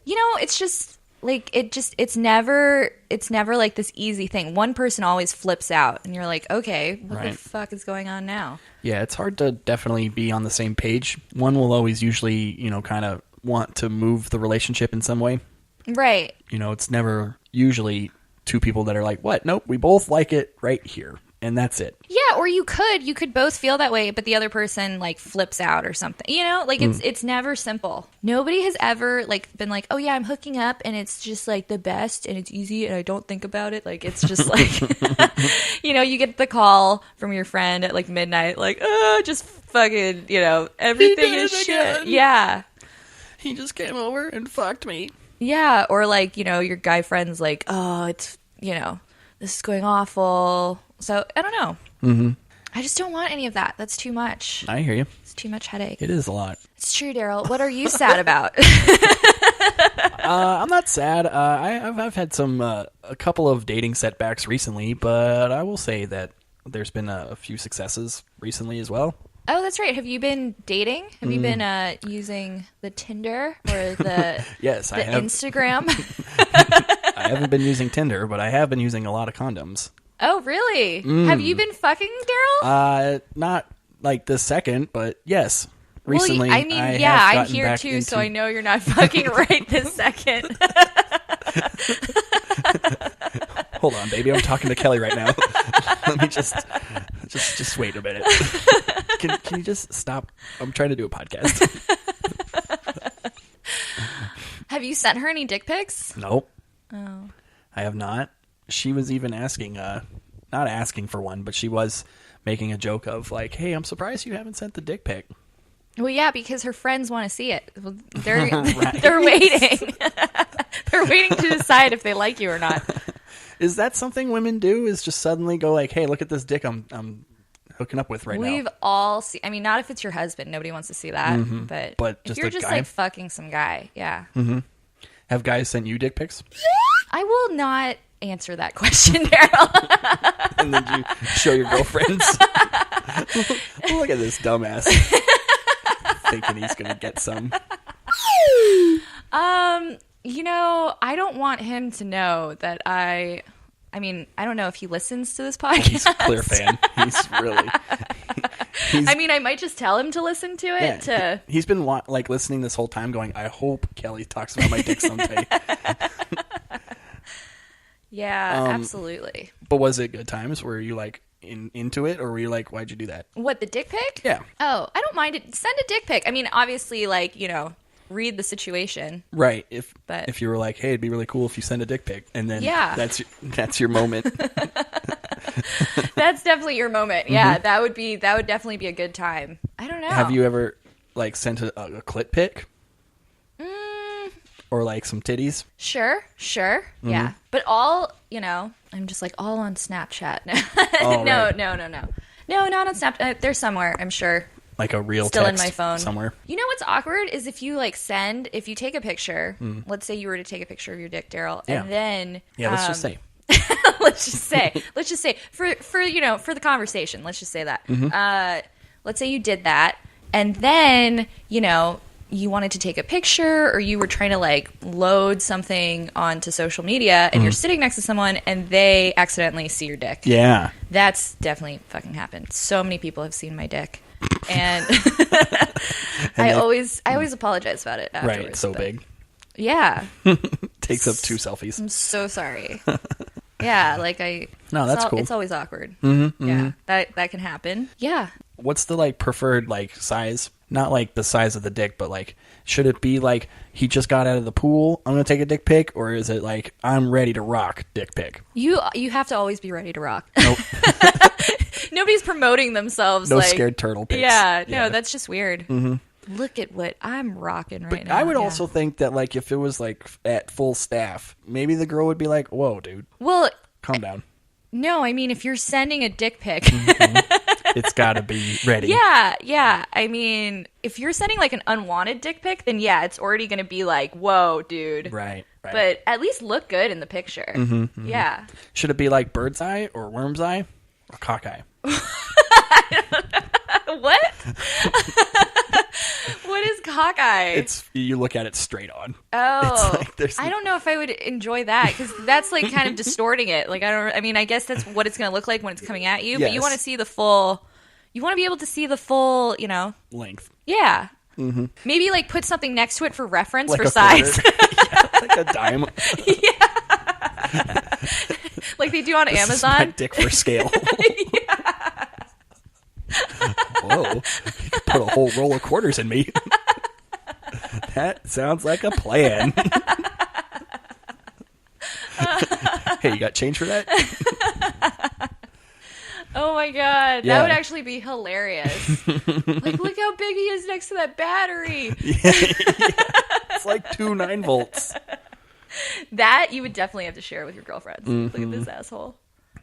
it's just it's never this easy thing. One person always flips out, and you're like, okay, what the fuck is going on now? Yeah, it's hard to definitely be on the same page. One will always usually, kind of want to move the relationship in some way. Right. It's never usually two people that are like, what? Nope, we both like it right here. and that's it. Yeah, or you could both feel that way, but the other person like flips out or something. You know, like it's never simple. Nobody has ever like been like, oh yeah, I'm hooking up and it's just like the best and it's easy and I don't think about it. Like it's just like, you know, you get the call from your friend at like midnight, like, oh, just fucking, you know, everything is shit. Yeah. He just came over and fucked me. Yeah, or like, you know, your guy friend's like, oh, it's, you know, this is going awful. So, I don't know. Mm-hmm. I just don't want any of that. That's too much. I hear you. It's too much headache. It is a lot. It's true, Daryl. What are you sad about? I'm not sad. I've had a couple of dating setbacks recently, but I will say that there's been a few successes recently as well. Oh, that's right. Have you been dating? Have you been using the Tinder or the yes, I have. Instagram? I haven't been using Tinder, but I have been using a lot of condoms. Oh, really? Have you been fucking, Daryl? Not like this second, but yes. Recently, well, I mean, I'm here too, so I know you're not fucking right this second. Hold on, baby. I'm talking to Kelly right now. Let me just wait a minute. Can you just stop? I'm trying to do a podcast. Have you sent her any dick pics? Nope. Oh. I have not. She was even asking, not asking for one, but she was making a joke of like, hey, I'm surprised you haven't sent the dick pic. Well, yeah, because her friends want to see it. They're Right. they're waiting. They're waiting to decide if they like you or not. Is that something women do? Is just suddenly go like, hey, look at this dick I'm hooking up with right now. We've all seen. I mean, not if it's your husband. Nobody wants to see that. Mm-hmm. But if just you're a just guy? like fucking some guy, yeah. Mm-hmm. Have guys sent you dick pics? I will not answer that question, Daryl. And then you show your girlfriends. Look at this dumbass. Thinking he's gonna get some. You know, I don't want him to know that I mean, I don't know if he listens to this podcast. He's a clear fan. He's really. I mean, I might just tell him to listen to it. Yeah, he's been like listening this whole time, going, "I hope Kelly talks about my dick someday." Yeah, absolutely. But was it good times? Were you like into it, or were you like, "Why'd you do that?" What, the dick pic? Yeah. Oh, I don't mind it. Send a dick pic. I mean, obviously, like, you know, read the situation. Right. If But you were like, "Hey, it'd be really cool if you send a dick pic," and then that's your moment. That's definitely your moment. Yeah, that would definitely be a good time. I don't know. Have you ever like sent a clit pic? Or like some titties? Sure. Yeah. But all, you know, I'm just like all on Snapchat. Oh, No, right. no, not on Snapchat. They're somewhere, I'm sure. Like a real Still text in my phone. somewhere. You know what's awkward is if you if you take a picture, let's say you were to take a picture of your dick, Daryl, Yeah. and then Yeah, let's just say. let's just say for you know, for the conversation, let's just say that. Let's say you did that, and then, you know, you wanted to take a picture, or you were trying to like load something onto social media, and you're sitting next to someone and they accidentally see your dick. Yeah. That's definitely fucking happened. So many people have seen my dick. And I always apologize about it afterwards. Right, so big. Yeah. Takes up 2 selfies. I'm so sorry. Yeah, like No, that's cool. It's always awkward. Mm-hmm, Yeah, that can happen. Yeah. What's the like preferred like size? Not like the size of the dick, but like, should it be like he just got out of the pool, I'm gonna take a dick pic, or is it like I'm ready to rock dick pic? You have to always be ready to rock. Nope. Nobody's promoting themselves. No like, scared turtle pics. Yeah, no, that's just weird. Mm-hmm. Look at what I'm rocking right now. I would also think that like if it was like at full staff, maybe the girl would be like, "Whoa, dude, well, calm down." No, I mean, if you're sending a dick pic, it's got to be ready. Yeah. I mean, if you're sending like an unwanted dick pic, then yeah, it's already going to be like, whoa, dude. Right. But at least look good in the picture. Yeah. Should it be like bird's eye or worm's eye or cockeye? What? What is cockeye? It's you look at it straight on. Oh, it's like I don't know if I would enjoy that, because that's like kind of distorting it. Like I mean, I guess that's what it's going to look like when it's coming at you. But you Yes. want to see the full. You want to be able to see the full, you know, length. Yeah. Mm-hmm. Maybe like put something next to it for reference Like for a size. yeah, like a dime. Like like they do on This is my Amazon. dick for scale. Whoa. You could put a whole roll of quarters in me. That sounds like a plan. Hey, you got change for that? Oh my god, Yeah. that would actually be hilarious. Like, look how big he is next to that battery. It's like 2 9-volts. That you would definitely have to share with your girlfriends. Look at this asshole.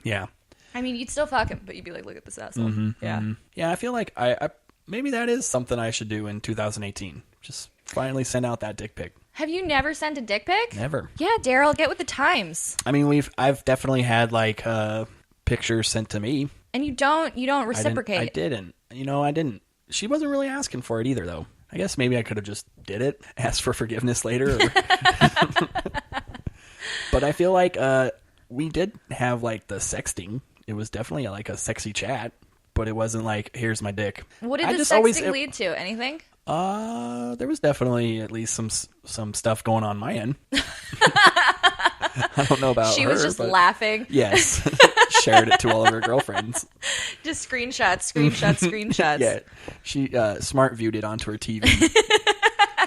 Yeah. I mean, you'd still fuck him, but you'd be like, look at this asshole. Yeah. Yeah, I feel like I maybe that is something I should do in 2018. Just finally send out that dick pic. Have you never sent a dick pic? Never. Yeah, Daryl, get with the times. I mean, I've definitely had like pictures sent to me. And you don't reciprocate. I didn't. I didn't. She wasn't really asking for it either, though. I guess maybe I could have just did it, asked for forgiveness later. But I feel like we did have like the sexting. It was definitely like a sexy chat, but it wasn't like, here's my dick. What did I the just sexting lead to? Anything? There was definitely at least some stuff going on my end. I don't know about her. She was just but laughing. Yes. Shared it to all of her girlfriends. Just screenshots. Yeah. She smart viewed it onto her TV.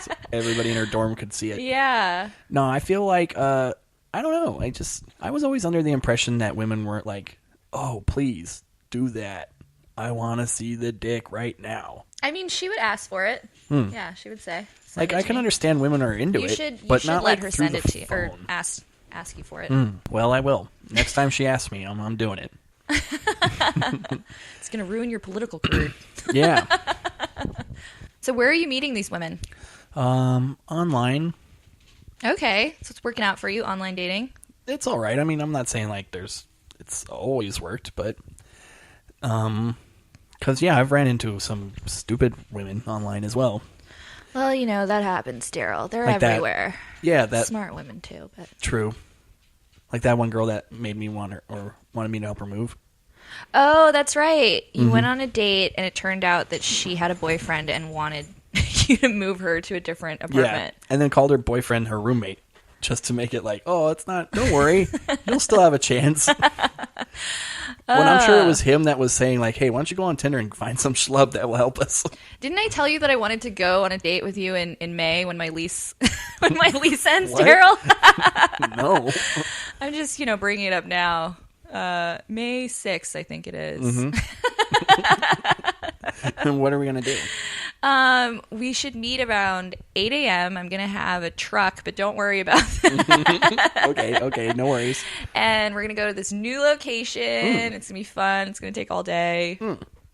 So everybody in her dorm could see it. Yeah. No, I feel like I don't know. I was always under the impression that women weren't like, oh, please do that. I want to see the dick right now. I mean, she would ask for it. Yeah, she would say. Like, I can understand women are into it, but you not should like let her through send the it to you or phone. ask you for it. Well, I will. Next time she asks me, I'm doing it. It's gonna ruin your political career. Yeah. So where are you meeting these women? Online. Okay, so it's working out for you, online dating. It's all right. I mean, I'm not saying like it's always worked, but because yeah, I've ran into some stupid women online as well. Well, that happens, Daryl. They're Like that. everywhere. Yeah, that Smart women too, but true. Like that one girl that made me want her or wanted me to help her move. oh, that's right. You went on a date, and it turned out that she had a boyfriend and wanted you to move her to a different apartment. Yeah, and then called her boyfriend her roommate just to make it like, oh, it's not. Don't worry, you'll still have a chance. When I'm sure it was him that was saying like, hey, why don't you go on Tinder and find some schlub that will help us? Didn't I tell you that I wanted to go on a date with you in May when my lease ends, What? Daryl? No. I'm just bringing it up now. May 6th, I think it is. And what are we gonna do? We should meet around 8 a.m. I'm going to have a truck, but don't worry about that. Okay, no worries. And we're going to go to this new location. It's going to be fun. It's going to take all day.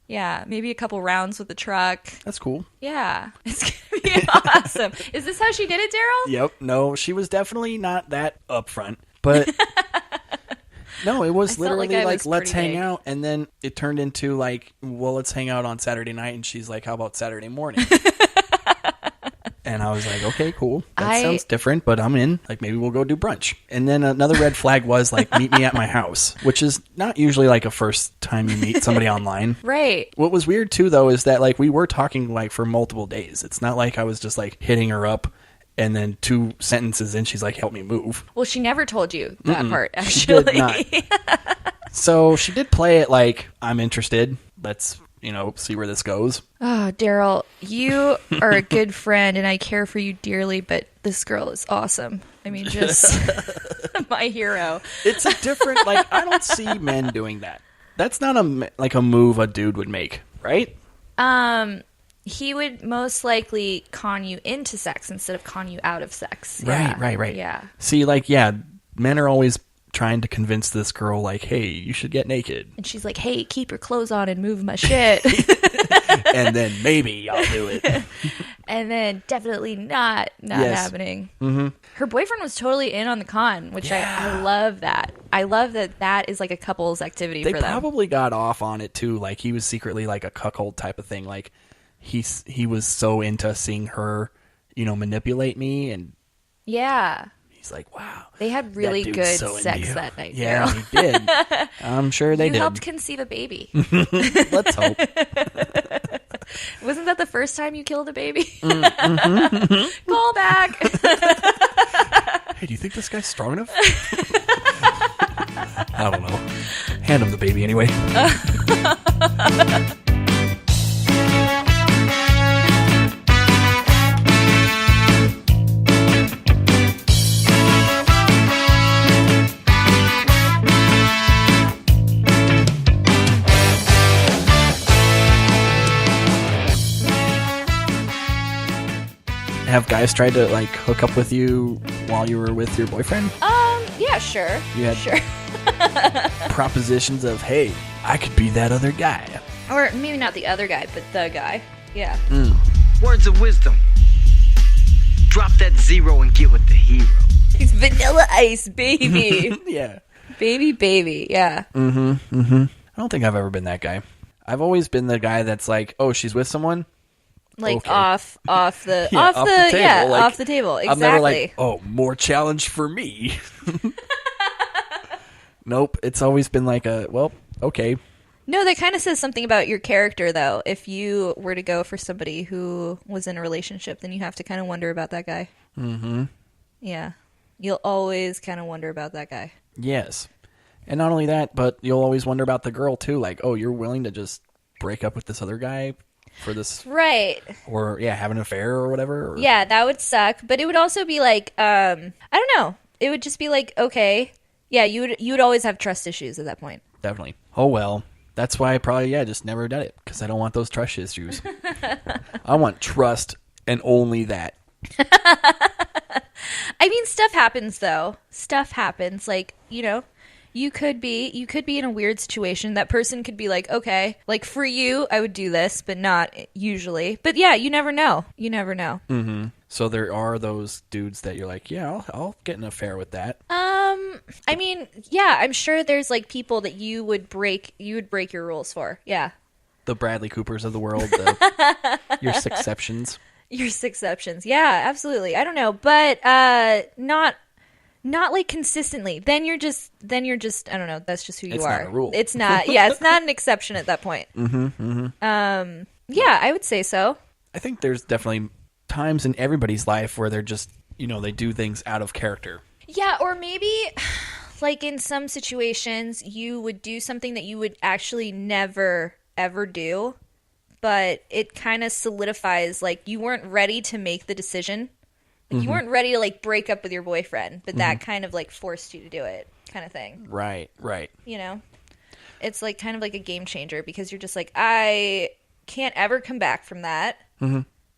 Yeah, maybe a couple rounds with the truck. That's cool. Yeah, it's going to be awesome. Is this how she did it, Daryl? Yep. No, she was definitely not that upfront, but no, it was I felt literally like I like was let's pretty hang vague. out, and then it turned into like, well, let's hang out on Saturday night, and she's like, how about Saturday morning? And I was like, okay, cool. That sounds different, but I'm in. Like, maybe we'll go do brunch. And then another red flag was like, meet me at my house, which is not usually like a first time you meet somebody online. Right. What was weird too, though, is that like we were talking like for multiple days. It's not like I was just like hitting her up and then 2 sentences in, she's like, help me move. Well, she never told you that part, She did actually. not. So she did play it like, I'm interested. Let's, see where this goes. Oh, Daryl, you are a good friend, and I care for you dearly, but this girl is awesome. I mean, just my hero. It's a different, like, I don't see men doing that. That's not a move a dude would make, right? He would most likely con you into sex instead of con you out of sex. Yeah. Right. Yeah. See, like, yeah, men are always trying to convince this girl, like, hey, you should get naked. And she's like, hey, keep your clothes on and move my shit. And then maybe I'll do it. And then definitely not Yes. happening. Mm-hmm. Her boyfriend was totally in on the con, which I love that. I love that is like a couple's activity They for them. probably got off on it, too. Like, he was secretly like a cuckold type of thing. Like, he was so into seeing her, manipulate me, and Yeah. he's like, wow. They had really that dude's good so into sex you. that night. Yeah, Daryl. he did. I'm sure they You did. helped conceive a baby. Let's hope. Wasn't that the first time you killed a baby? Call back. Hey, do you think this guy's strong enough? I don't know. Hand him the baby anyway. Have guys tried to like hook up with you while you were with your boyfriend? Yeah, sure. You had Sure. propositions of, hey, I could be that other guy. Or maybe not the other guy, but the guy. Yeah. Words of wisdom. Drop that zero and get with the hero. He's Vanilla Ice, baby. Yeah. baby. Yeah. I don't think I've ever been that guy. I've always been the guy that's like, oh, she's with someone? Like Okay. off the Yeah, off the table. yeah, Like, off the table. Exactly. I'm never like, oh, more challenge for me. Nope. It's always been like well, okay. No, that kind of says something about your character, though. If you were to go for somebody who was in a relationship, then you have to kind of wonder about that guy. Mm-hmm. Yeah. You'll always kind of wonder about that guy. Yes. And not only that, but you'll always wonder about the girl, too. Like, oh, you're willing to just break up with this other guy for this... Right. Or, yeah, have an affair or whatever? Or... Yeah, that would suck. But it would also be like, I don't know. It would just be like, okay. Yeah, you would always have trust issues at that point. Definitely. Oh, well. That's why I probably, just never done it. Because I don't want those trust issues. I want trust and only that. I mean, stuff happens, though. Stuff happens. Like, you could be in a weird situation. That person could be like, okay, like for you, I would do this, but not usually. But yeah, you never know. You never know. Mm-hmm. So there are those dudes that you're like, yeah, I'll get an affair with that. I mean, yeah, I'm sure there's like people that you would break your rules for. Yeah. The Bradley Coopers of the world, your Sixceptions. Your Sixceptions. Yeah, absolutely. I don't know, but not like consistently. Then you're just I don't know, that's just who you It's are. not a rule. It's not. Yeah, it's not an exception at that point. Yeah, I would say so. I think there's definitely times in everybody's life where they're just, they do things out of character. Yeah, or maybe like in some situations you would do something that you would actually never ever do, but it kind of solidifies like you weren't ready to make the decision. Like you weren't ready to like break up with your boyfriend, but that kind of like forced you to do it, kind of thing. Right. It's like kind of like a game changer because you're just like, I can't ever come back from that.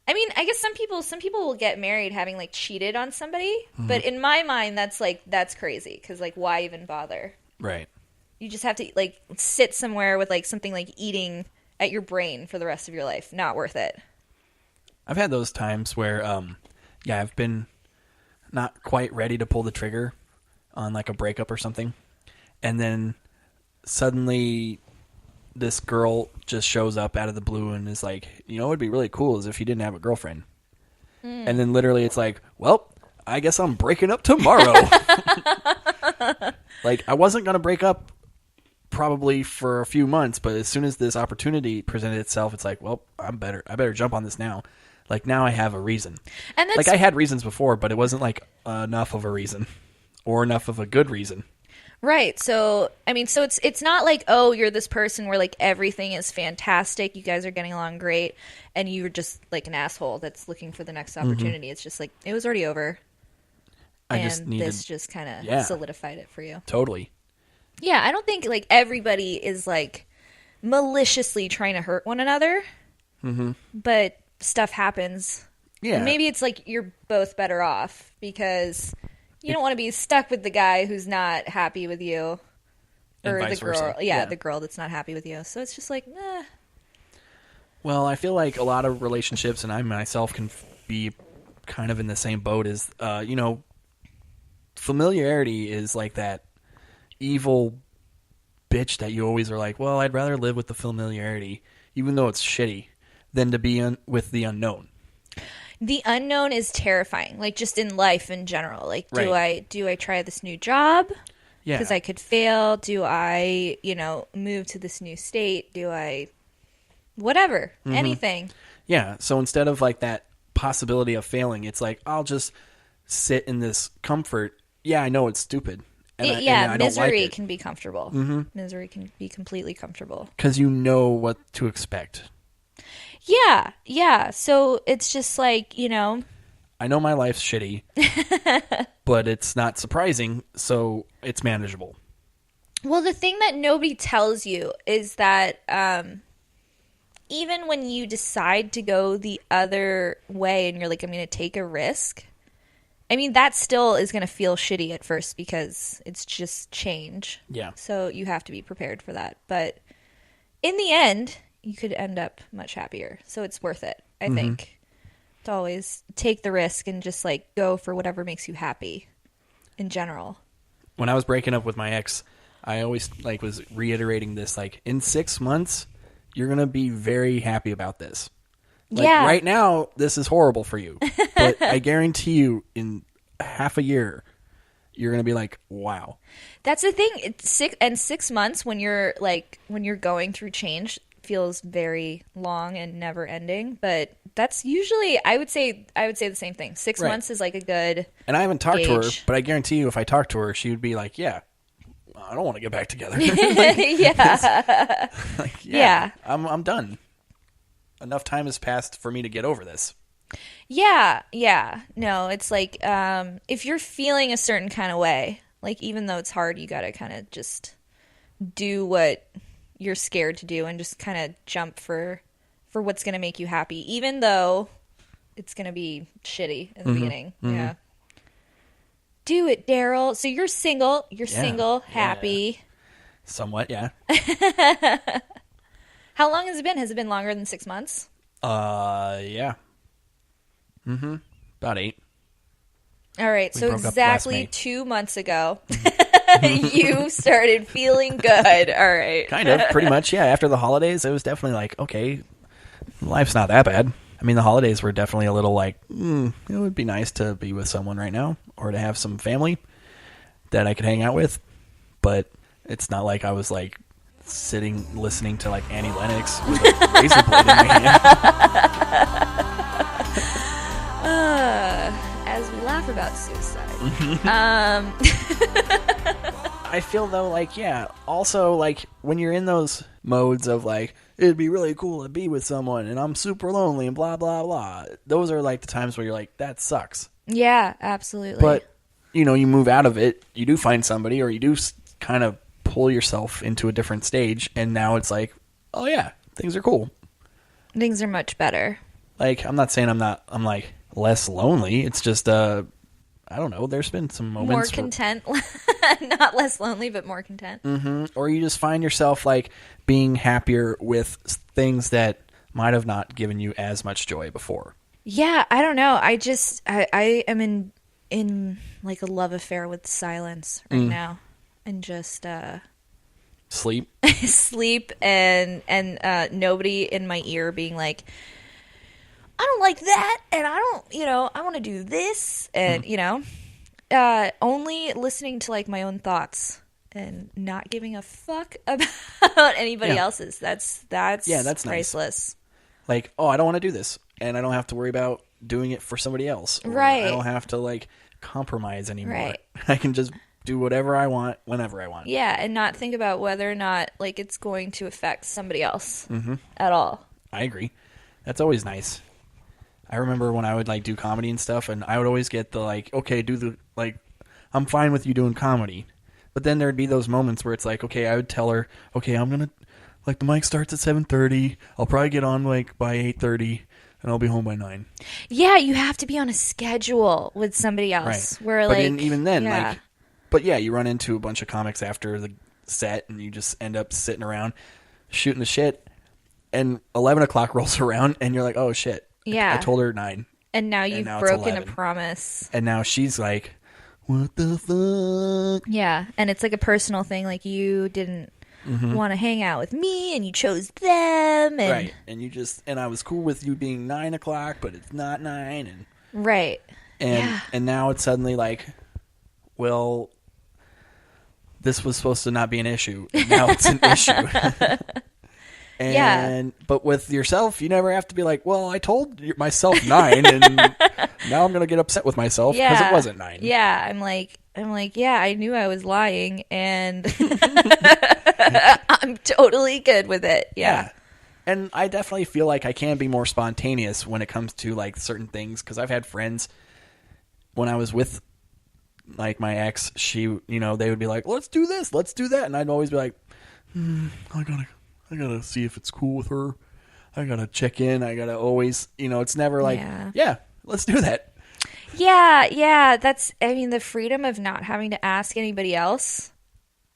I mean, I guess some people will get married having like cheated on somebody, but in my mind, that's crazy because like why even bother? Right. You just have to like sit somewhere with like something like eating at your brain for the rest of your life. Not worth it. I've had those times where, I've been not quite ready to pull the trigger on like a breakup or something, and then suddenly this girl just shows up out of the blue and is like, it'd be really cool is if you didn't have a girlfriend. And then literally it's like, well, I guess I'm breaking up tomorrow. Like, I wasn't going to break up probably for a few months, but as soon as this opportunity presented itself, it's like, well, I better jump on this now. Like, now I have a reason. And that's... Like, I had reasons before, but it wasn't like enough of a reason or enough of a good reason. Right. So, I mean, so it's not like, oh, you're this person where like everything is fantastic. You guys are getting along great. And you're just like an asshole that's looking for the next opportunity. It's just like, it was already over. This just kind of solidified it for you. Totally. Yeah. I don't think like everybody is like maliciously trying to hurt one another. But stuff happens. Yeah. Maybe it's like you're both better off because... You don't want to be stuck with the guy who's not happy with you. Or the girl. Versa. Yeah, the girl that's not happy with you. So it's just like, eh. Well, I feel like a lot of relationships, and I myself can be kind of in the same boat as, familiarity is like that evil bitch that you always are like, well, I'd rather live with the familiarity, even though it's shitty, than to be with the unknown. The unknown is terrifying, like just in life in general. Like, right. do I try this new job? Yeah. Because I could fail. Do I, move to this new state? Do I, whatever, anything. Yeah. So instead of like that possibility of failing, it's like, I'll just sit in this comfort. Yeah, I know it's stupid. And I don't misery like it. can be comfortable. Misery can be completely comfortable. Because you know what to expect. Yeah. So it's just like, you know. I know my life's shitty, but it's not surprising, so it's manageable. Well, the thing that nobody tells you is that even when you decide to go the other way and you're like, I'm going to take a risk, I mean, that still is going to feel shitty at first because it's just change. Yeah. So you have to be prepared for that. But in the end, you could end up much happier. So it's worth it, I think. To always take the risk and just like go for whatever makes you happy in general. When I was breaking up with my ex, I always like was reiterating this, like, in 6 months, you're going to be very happy about this. Like, right now, this is horrible for you. But I guarantee you in half a year, you're going to be like, wow. That's the thing. It's 6 months when you're going through change feels very long and never ending, but that's usually I would say the same thing. 6 months is like a good And I haven't talked gauge. to her, but I guarantee you if I talked to her, she would be like, yeah, I don't want to get back together. Yeah. I'm done. Enough time has passed for me to get over this. Yeah. No, it's like if you're feeling a certain kind of way, like even though it's hard, you got to kind of just do what you're scared to do and just kind of jump for what's going to make you happy, even though it's going to be shitty in the beginning. Yeah. Do it, Daryl. So you're single. You're single, happy. Somewhat, yeah. How long has it been? Has it been longer than 6 months? Yeah. About 8. All right. We So broke up last exactly May. 2 months ago, you started feeling good. All right. Kind of, pretty much, yeah. After the holidays, it was definitely like, okay, life's not that bad. I mean, the holidays were definitely a little like, it would be nice to be with someone right now or to have some family that I could hang out with. But it's not like I was like sitting listening to like Annie Lennox with a razor blade in my hand. As we laugh about suicide. I feel though like, yeah, also like when you're in those modes of like, it'd be really cool to be with someone and I'm super lonely and blah, blah, blah. Those are like the times where you're like, that sucks. Yeah, absolutely. But, you know, you move out of it, you do find somebody or you do kind of pull yourself into a different stage. And now it's like, oh yeah, things are cool. Things are much better. Like, I'm not saying I'm like less lonely. It's just, I don't know. There's been some moments. More content. Not less lonely, but more content. Or you just find yourself like being happier with things that might have not given you as much joy before. Yeah, I don't know. I am in like a love affair with silence right now. And just Sleep. sleep and nobody in my ear being like, I don't like that, and I don't, I want to do this, and, only listening to, like, my own thoughts and not giving a fuck about anybody else's. That's priceless. Nice. Like, oh, I don't want to do this, and I don't have to worry about doing it for somebody else. Or right. I don't have to, like, compromise anymore. Right. I can just do whatever I want, whenever I want. Yeah, and not think about whether or not, like, it's going to affect somebody else at all. I agree. That's always nice. I remember when I would like do comedy and stuff, and I would always get the like, okay, I'm fine with you doing comedy. But then there'd be those moments where it's like, okay, I would tell her, okay, I'm going to, like, the mic starts at 7:30. I'll probably get on like by 8:30 and I'll be home by 9. Yeah, you have to be on a schedule with somebody else. Right. Where but like, even then, yeah. like, but yeah, you run into a bunch of comics after the set and you just end up sitting around shooting the shit, and 11 o'clock rolls around and you're like, oh shit. Yeah. I told her 9. And now you've now broken a 11. promise. And now she's like, what the fuck? Yeah. And it's like a personal thing. Like, you didn't want to hang out with me and you chose them. And right. And you just, and I was cool with you being 9 o'clock, but it's not 9. And right. And now it's suddenly like, well, this was supposed to not be an issue. And now it's an issue. But with yourself, you never have to be like, well, I told myself 9 and now I'm going to get upset with myself because it wasn't 9. Yeah. I'm like, I'm like, yeah, I knew I was lying, and I'm totally good with it. Yeah. And I definitely feel like I can be more spontaneous when it comes to like certain things, because I've had friends when I was with like my ex, they would be like, let's do this, let's do that, and I'd always be like, I gotta see if it's cool with her. I gotta check in. I gotta always, it's never like, yeah, let's do that. Yeah. The freedom of not having to ask anybody else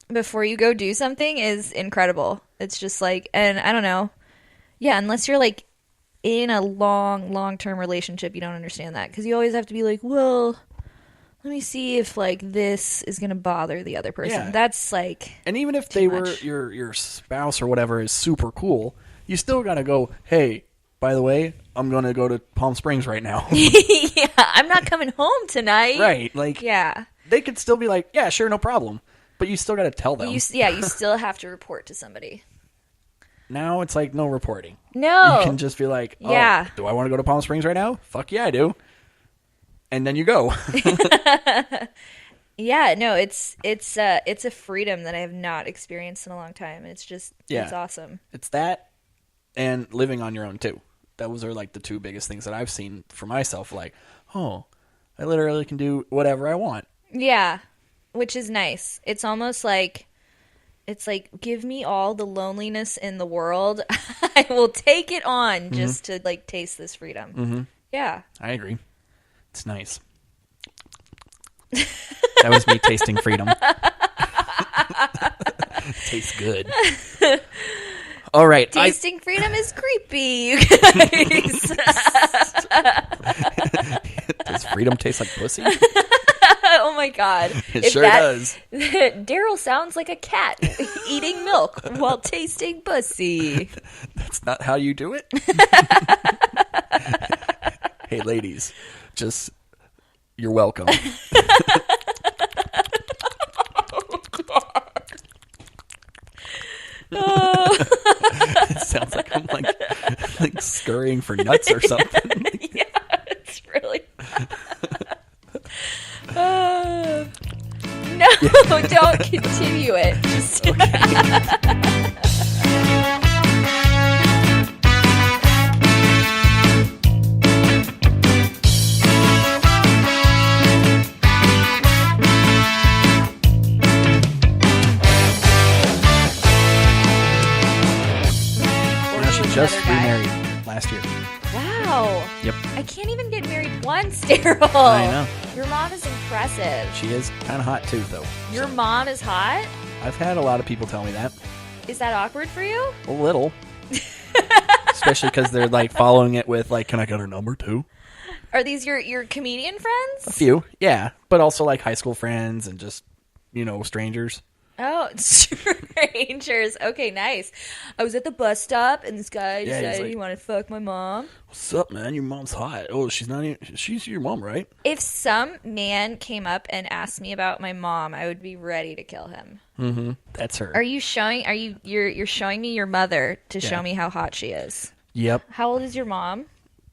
before you go do something is incredible. It's just like, and I don't know. Yeah, unless you're like in a long-term relationship, you don't understand that. Because you always have to be like, well, let me see if like this is going to bother the other person. Yeah. That's like, and even if they were your spouse or whatever is super cool, you still got to go, hey, by the way, I'm going to go to Palm Springs right now. Yeah, I'm not coming home tonight. Right. Like, yeah. They could still be like, yeah, sure, no problem. But you still got to tell them. You still have to report to somebody. Now it's like no reporting. No. You can just be like, do I want to go to Palm Springs right now? Fuck yeah, I do. And then you go. Yeah, no, it's a freedom that I have not experienced in a long time. It's just, it's awesome. It's that and living on your own too. Those are like the two biggest things that I've seen for myself. Like, I literally can do whatever I want. Yeah, which is nice. It's almost like, give me all the loneliness in the world. I will take it on just to like taste this freedom. Mm-hmm. Yeah. I agree. It's nice. That was me tasting freedom. Tastes good. All right. Tasting freedom is creepy, you guys. Does freedom taste like pussy? Oh my god. It sure does. Daryl sounds like a cat eating milk while tasting pussy. That's not how you do it? Hey, ladies, you're welcome. It sounds like I'm like scurrying for nuts or something. Yeah, it's really. No, don't continue it. Just just remarried last year. Wow. Yep. I can't even get married once, Daryl. I know. Your mom is impressive. She is kind of hot too, though. Your mom is hot? I've had a lot of people tell me that. Is that awkward for you? A little. Especially because they're like following it with like, can I get her number too? Are these your comedian friends? A few, yeah. But also like high school friends and just, strangers. Oh, strangers. Okay, nice. I was at the bus stop and this guy decided he wanted to fuck my mom. What's up, man? Your mom's hot. Oh, she's your mom, right? If some man came up and asked me about my mom, I would be ready to kill him. Mm-hmm. That's her. You're showing me your mother to show me how hot she is. Yep. How old is your mom?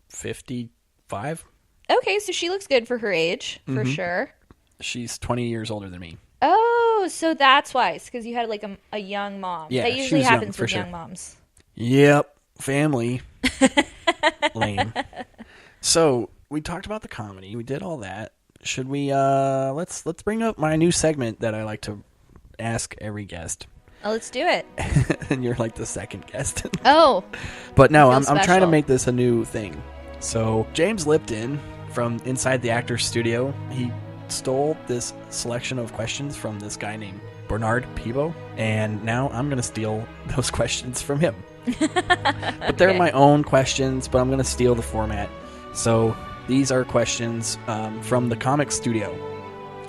55. Okay, so she looks good for her age, for sure. She's 20 years older than me. Oh, so that's why. It's because you had like a young mom. Yeah, that usually happens with young moms. Yep. Family. Lame. So we talked about the comedy. We did all that. Should we let's bring up my new segment that I like to ask every guest. Oh, let's do it. And you're like the second guest. Oh. But no, I'm trying to make this a new thing. So James Lipton from Inside the Actors Studio, he stole this selection of questions from this guy named Bernard Pivo, and now I'm going to steal those questions from him. But they're my own questions, but I'm going to steal the format. So these are questions from the comic studio.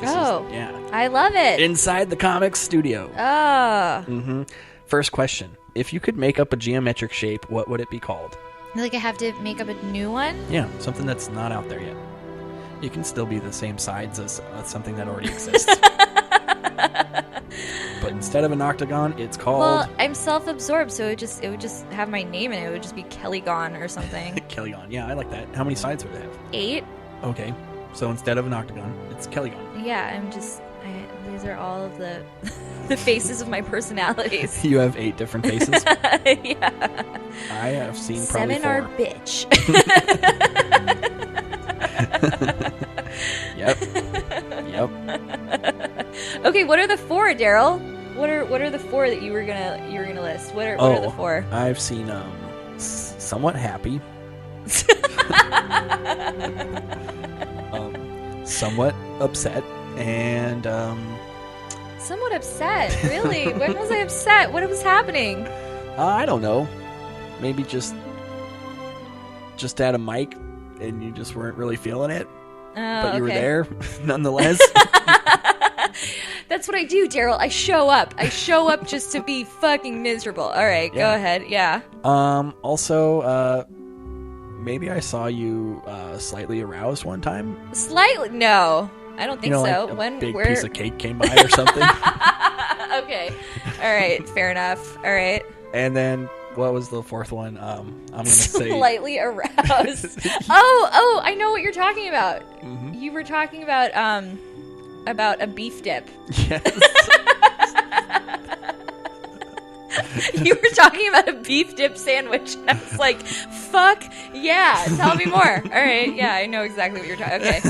I love it. Inside the comics studio. Oh. First question. If you could make up a geometric shape, what would it be called? Like I have to make up a new one? Yeah, something that's not out there yet. You can still be the same sides as something that already exists. But instead of an octagon, it's called... Well, I'm self-absorbed, so it would just have my name in it. It would just be Kellygon or something. Kellygon, yeah, I like that. How many sides would it have? 8. Okay, so instead of an octagon, it's Kellygon. Yeah, I'm just These are all of the the faces of my personalities. You have 8 different faces. Yeah. I have seen probably 7 4. are bitch. Yep. Okay, what are the 4, Daryl? What are the 4 that you were gonna list? What are the 4? I've seen somewhat happy, somewhat upset, and Somewhat upset. Really? When was I upset? What was happening? I don't know. Maybe just at a mic, and you just weren't really feeling it, but you were there nonetheless. That's what I do, Daryl. I show up. I show up just to be fucking miserable. All right, go ahead. Yeah. Also, maybe I saw you slightly aroused one time. Slightly? No, I don't think so. Like a big piece of cake came by or something. Okay. All right. Fair enough. All right. And then what was the 4th one? I'm gonna say slightly aroused. Oh, I know what you're talking about. Mm-hmm. You were talking about a beef dip. Yes. You were talking about a beef dip sandwich, and I was like, "Fuck yeah! Tell me more." All right, yeah, I know exactly what you're talking. Okay.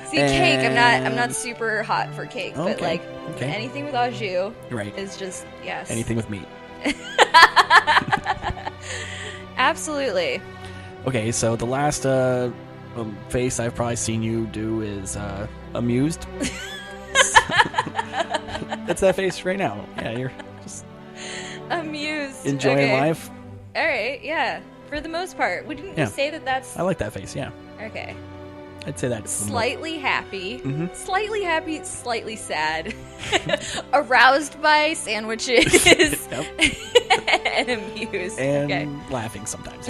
See, cake. I'm not super hot for cake, but like anything with au jus, right, is just yes. Anything with meat. Absolutely. Okay, so the last face I've probably seen you do is amused. That's that face right now. Yeah, you're just amused, enjoying life. All right, yeah. For the most part, wouldn't you say that that's? I like that face. Yeah. Okay. I'd say that's slightly happy, mm-hmm. slightly happy, slightly sad, aroused by sandwiches, and amused, and laughing sometimes.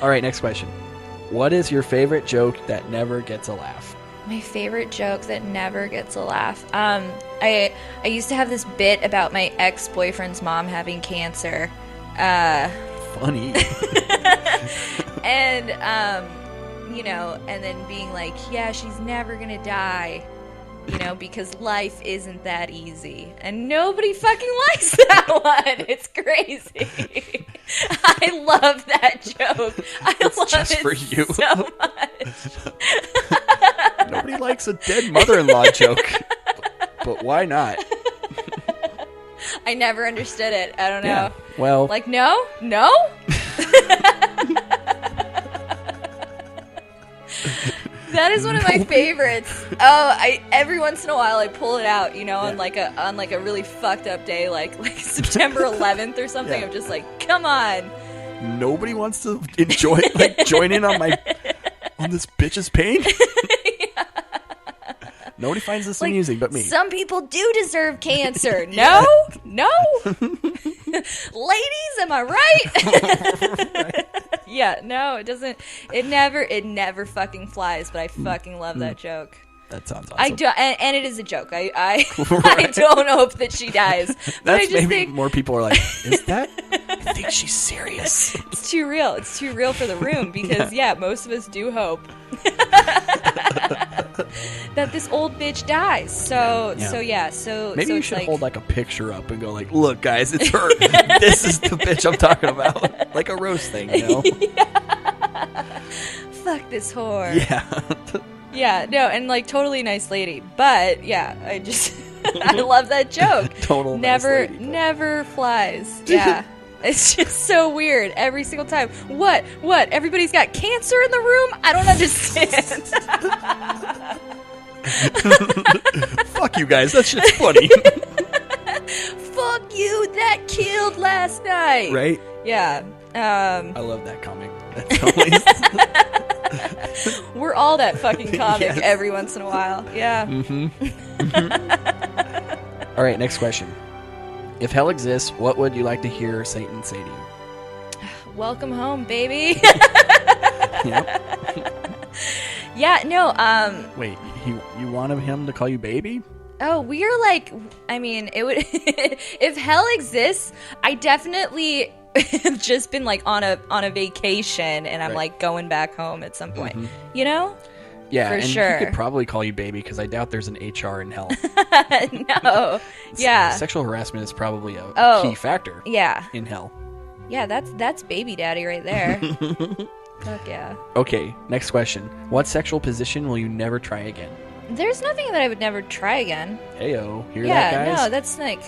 All right, next question. What is your favorite joke that never gets a laugh? My favorite joke that never gets a laugh. I used to have this bit about my ex-boyfriend's mom having cancer. Funny. And and then being like, yeah, she's never gonna die, because life isn't that easy. And nobody fucking likes that one. It's crazy. I love that joke. I love just it for you. so much. Nobody likes a dead mother-in-law joke, but why not? I never understood it. I don't know. Yeah, well, like no. That is one of my favorites. Every once in a while I pull it out, on like a really fucked up day, like September 11th or something. Yeah. I'm just like, come on. Nobody wants to join in on this bitch's pain. Yeah. Nobody finds this amusing but me. Some people do deserve cancer. No? Ladies, am I right? Right. Yeah, no, it doesn't. It never fucking flies, but I fucking love that joke. That sounds awesome. I do, and it is a joke. I I don't hope that she dies. But I just think more people are like, is that? I think she's serious. It's too real. It's too real for the room because most of us do hope that this old bitch dies. So maybe you should hold like a picture up and go like, look, guys, it's her. This is the bitch I'm talking about, like a roast thing, Yeah. Fuck this whore. Yeah. Yeah, no, and like totally nice lady, but yeah, I just I love that joke. Total never, nice lady, never flies. Yeah, it's just so weird every single time. What? Everybody's got cancer in the room? I don't understand. Fuck you guys, that shit's funny. Fuck you, that killed last night. Right? Yeah. I love that comic. That's always. We're all that fucking comic every once in a while. Yeah. Mm-hmm. All right, next question. If hell exists, what would you like to hear Satan say to you? Welcome home, baby. Yep. Yeah, no, Wait, you wanted him to call you baby? Oh, we're like, I mean, it would if hell exists, I definitely have just been like on a vacation and I'm like going back home at some point. Mm-hmm. Yeah, for and sure. he could probably call you baby because I doubt there's an HR in hell. No. Yeah. Sexual harassment is probably a key factor. Yeah. In hell. Yeah, that's baby daddy right there. Fuck yeah. Okay, next question. What sexual position will you never try again? There's nothing that I would never try again. Heyo, hear Yeah, that, guys? no, that's like,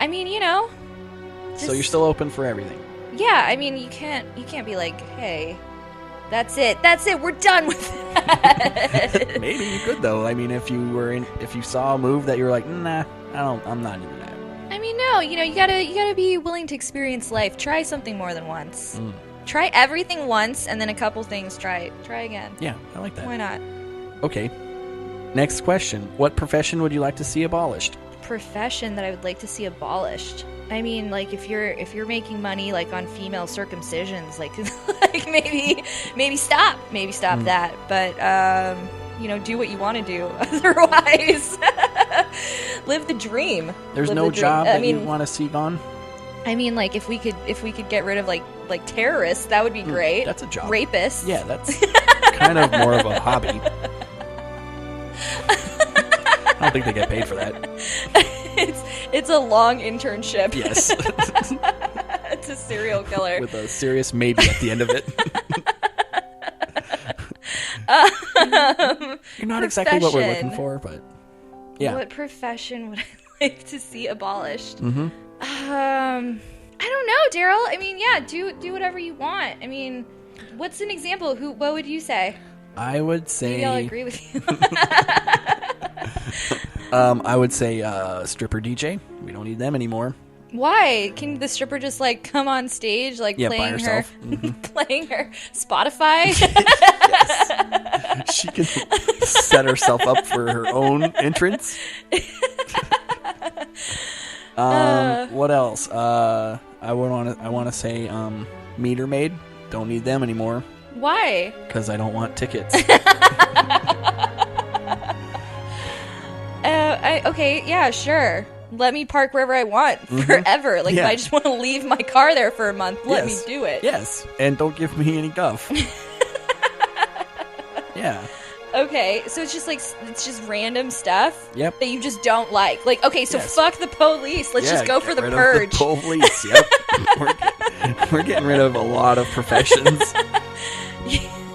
I mean, you know. So you're still open for everything? Yeah, I mean, you can't be like, hey, that's it, we're done with that. Maybe you could though. I mean, if you saw a move that you were like, nah, I'm not into that. I mean, no, you know, you gotta be willing to experience life. Try something more than once. Try everything once, and then a couple things. Try again. Yeah, I like that. Why not? Okay. Next question. What profession would you like to see abolished? Profession that I would like to see abolished. I mean, like if you're making money like on female circumcisions, like maybe stop that. But you know, do what you want to do. Otherwise, live the dream. There's Live no the dream. job that you mean, want to see gone? I mean, like if we could get rid of like terrorists, that would be great. That's a job. Rapists. Yeah, that's kind of more of a hobby. I don't think they get paid for that. It's a long internship. Yes. It's a serial killer. With a serious maybe at the end of it. You're not exactly what we're looking for, but yeah. What profession would I like to see abolished? Mm-hmm. I don't know, Daryl. I mean, yeah, do whatever you want. I mean, what's an example? What would you say? I would say... Maybe I'll agree with you. I would say stripper DJ. We don't need them anymore. Why? Can the stripper just like come on stage, like by playing herself. playing her Spotify? Yes. She can set herself up for her own entrance. What else? I want to say meter maid. Don't need them anymore. Why? Because I don't want tickets. Okay, yeah, sure. Let me park wherever I want forever. Like, if I just want to leave my car there for a month, let me do it. Yes, and don't give me any guff. Yeah. Okay, so it's just random stuff Yep. that you just don't like. Like, okay, so fuck the police. Let's just go for the rid purge. Of the police. Yep. we're getting rid of a lot of professions.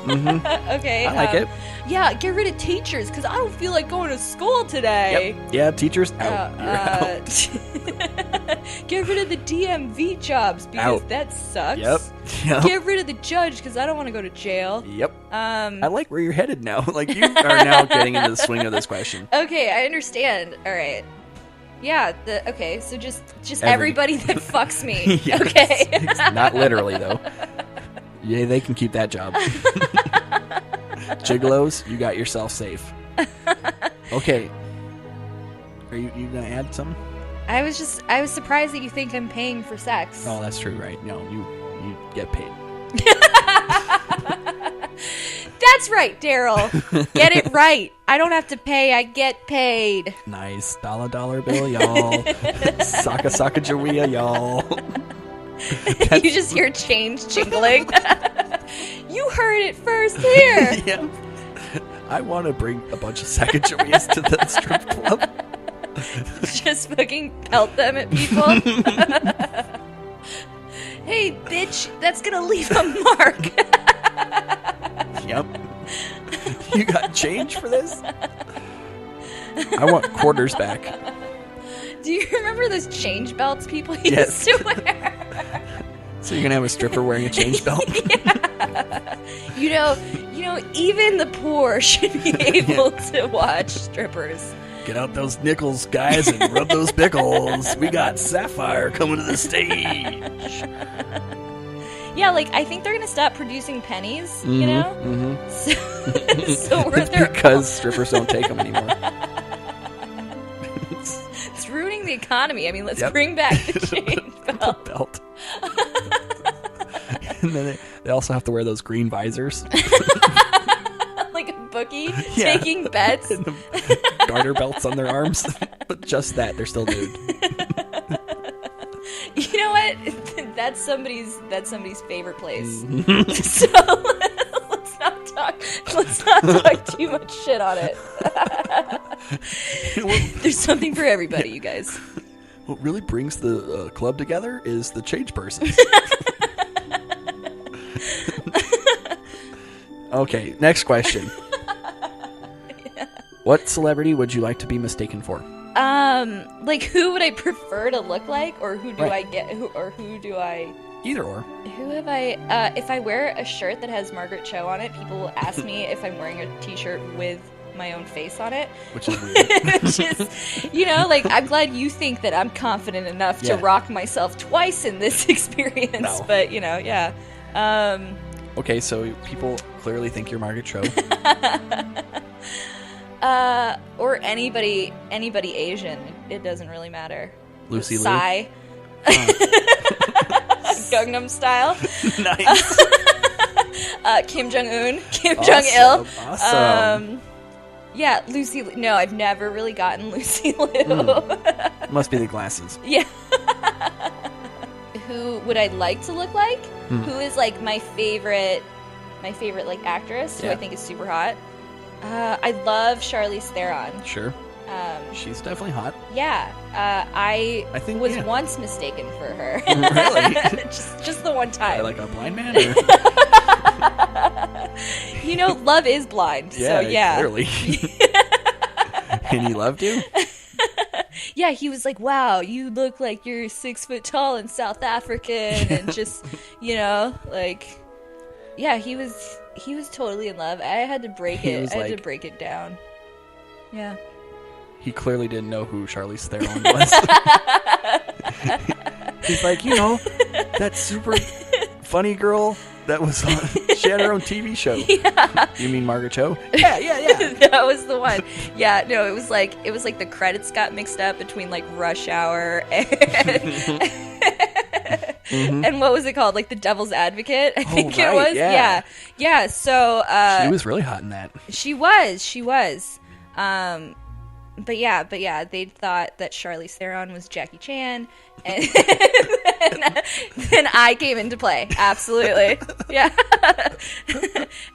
Okay. I like it. Yeah, get rid of teachers because I don't feel like going to school today. Yep. Yeah, teachers out. You're out. Get rid of the DMV jobs because that sucks. Yep. Get rid of the judge because I don't want to go to jail. Yep. I like where you're headed now. Like, you are now getting into the swing of this question. Okay, I understand. All right. Yeah. Okay. So just everybody that fucks me. Yes. Okay. Not literally though. Yeah, they can keep that job. Gigolos, you got yourself safe. Okay. Are you gonna add something? I was surprised that you think I'm paying for sex. Oh, that's true, right? No, you get paid. That's right, Daryl. Get it right. I don't have to pay. I get paid. Nice. $1 bill, y'all. Saka saka jawea, y'all. You just hear change jingling. You heard it first here. Yeah. I want to bring a bunch of Sacagaweas to the strip club. Just fucking pelt them at people. Hey, bitch, that's gonna leave a mark. Yep. You got change for this? I want quarters back. Do you remember those change belts people used to wear? So you're gonna have a stripper wearing a change belt? Yeah. You know, even the poor should be able to watch strippers. Get out those nickels, guys, and rub those pickles. We got Sapphire coming to the stage. Yeah, like, I think they're gonna stop producing pennies, you know? Mm-hmm. So It's because strippers don't take them anymore. It's ruining the economy. I mean, let's bring back the change belt. And then they also have to wear those green visors. Like a bookie taking bets. And the garter belts on their arms. But just that, they're still nude. You know what? That's somebody's favorite place. So let's not Let's not talk too much shit on it. There's something for everybody, you guys. What really brings the club together is the change person. Okay, next question. Yeah. What celebrity would you like to be mistaken for? Like, who would I prefer to look like, or who do Right. I get, who do I... Either or. Who have I... if I wear a shirt that has Margaret Cho on it, people will ask me if I'm wearing a t-shirt with my own face on it. Which is weird. Which is, you know, like, I'm glad you think that I'm confident enough to Yeah. rock myself twice in this experience. No. But, you know, yeah. Okay, so people clearly think you're Margaret Cho. Or anybody Asian. It doesn't really matter. Lucy Liu? Psy. Gangnam Style. Nice. Kim Jong-un. Kim Jong-il. Awesome. Yeah, Lucy Liu. No, I've never really gotten Lucy Liu. Must be the glasses. Yeah. Who would I like to look like? Who is like my favorite like actress who Yeah. I think is super hot? I love Charlize Theron. Sure. She's definitely hot. Yeah, I think, was yeah. once mistaken for her. Really? just the one time. Like a blind man? Or? You know, love is blind. So yeah. Clearly. And he loved you? Yeah, he was like, "Wow, you look like you're 6 foot tall and South African," and just, you know, like, yeah, he was totally in love. I had to break He it. was I had like- to break it down. Yeah. He clearly didn't know who Charlize Theron was. He's like, you know, that super funny girl that was on, she had her own TV show. Yeah. You mean Margaret Cho? Yeah. That was the one. Yeah, no, it was like the credits got mixed up between like Rush Hour and and what was it called? Like The Devil's Advocate, I think it right, was. yeah. Yeah. So She was really hot in that. She was. But yeah, they thought that Charlize Theron was Jackie Chan, and then I came into play. Absolutely, yeah.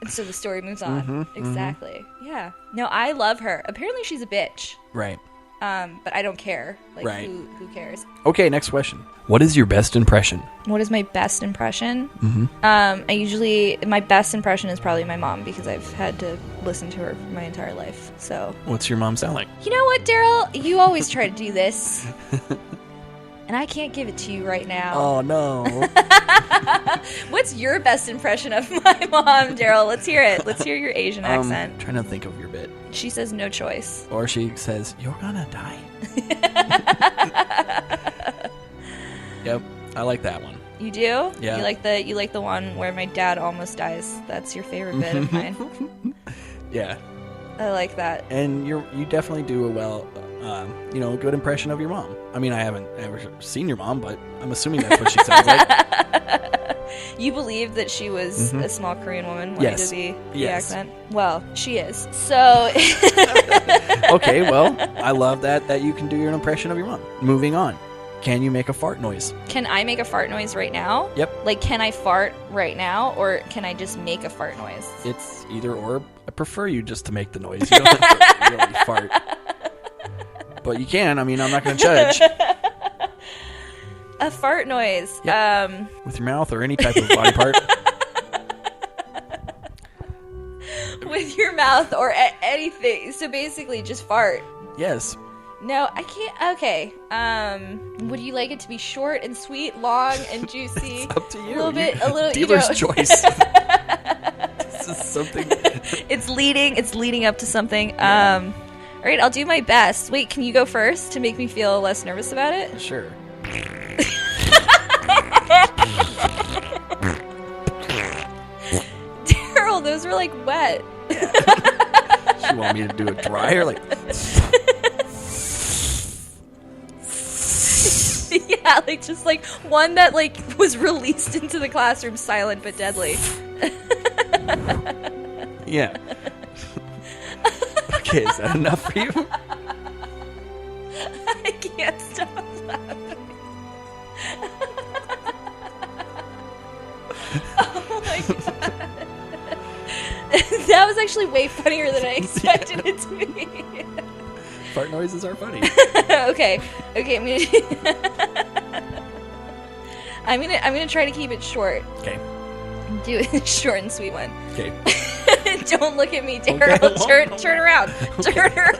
And so the story moves on. Exactly. Yeah. No, I love her. Apparently, she's a bitch. Right. But I don't care. Like, Right. who cares? Okay, next question. What is your best impression? What is my best impression? Mm-hmm. My best impression is probably my mom, because I've had to listen to her my entire life. So, What's your mom sound like? you know what, Daryl? You always try to do this, and I can't give it to you right now. Oh, no. What's your best impression of my mom, Daryl? Let's hear it. Let's hear your Asian accent. Trying to think of your bit. She says no choice. Or she says, you're gonna die. Yep, I like that one. You do? Yeah. You like the one where my dad almost dies. That's your favorite bit of mine. Yeah. I like that. And you definitely do a good impression of your mom. I mean, I haven't ever seen your mom, but I'm assuming that's what she sounds like. You believe that she was a small Korean woman when Yes. I did the Yes. accent? Well, she is. So Okay, well, I love that you can do your impression of your mom. Moving on. Can you make a fart noise? can I make a fart noise right now? Yep. Like, can I fart right now, or can I just make a fart noise? It's either or. I prefer you just to make the noise. You don't have to really fart. But you can. I mean, I'm not going to judge. A fart noise. Yep. With your mouth or any type of body part. With your mouth or anything. So basically, just fart. Yes. No, I can't. Okay. Would you like it to be short and sweet, long and juicy? It's up to you. A little bit. A little. Dealer's you know, choice. This is something. It's leading up to something. All right, I'll do my best. Wait, can you go first to make me feel less nervous about it? Sure. Daryl, those were like wet. You want me to do it dry or like? Yeah, like just like one that like was released into the classroom, silent but deadly. Yeah. Okay, is that enough for you? I can't stop laughing. Oh my god. That was actually way funnier than I expected it to be. Fart noises are funny. Okay, I'm gonna try to keep it short. Okay. Do a short and sweet one. Okay. Don't look at me, Daryl. Okay. Turn around. Turn around.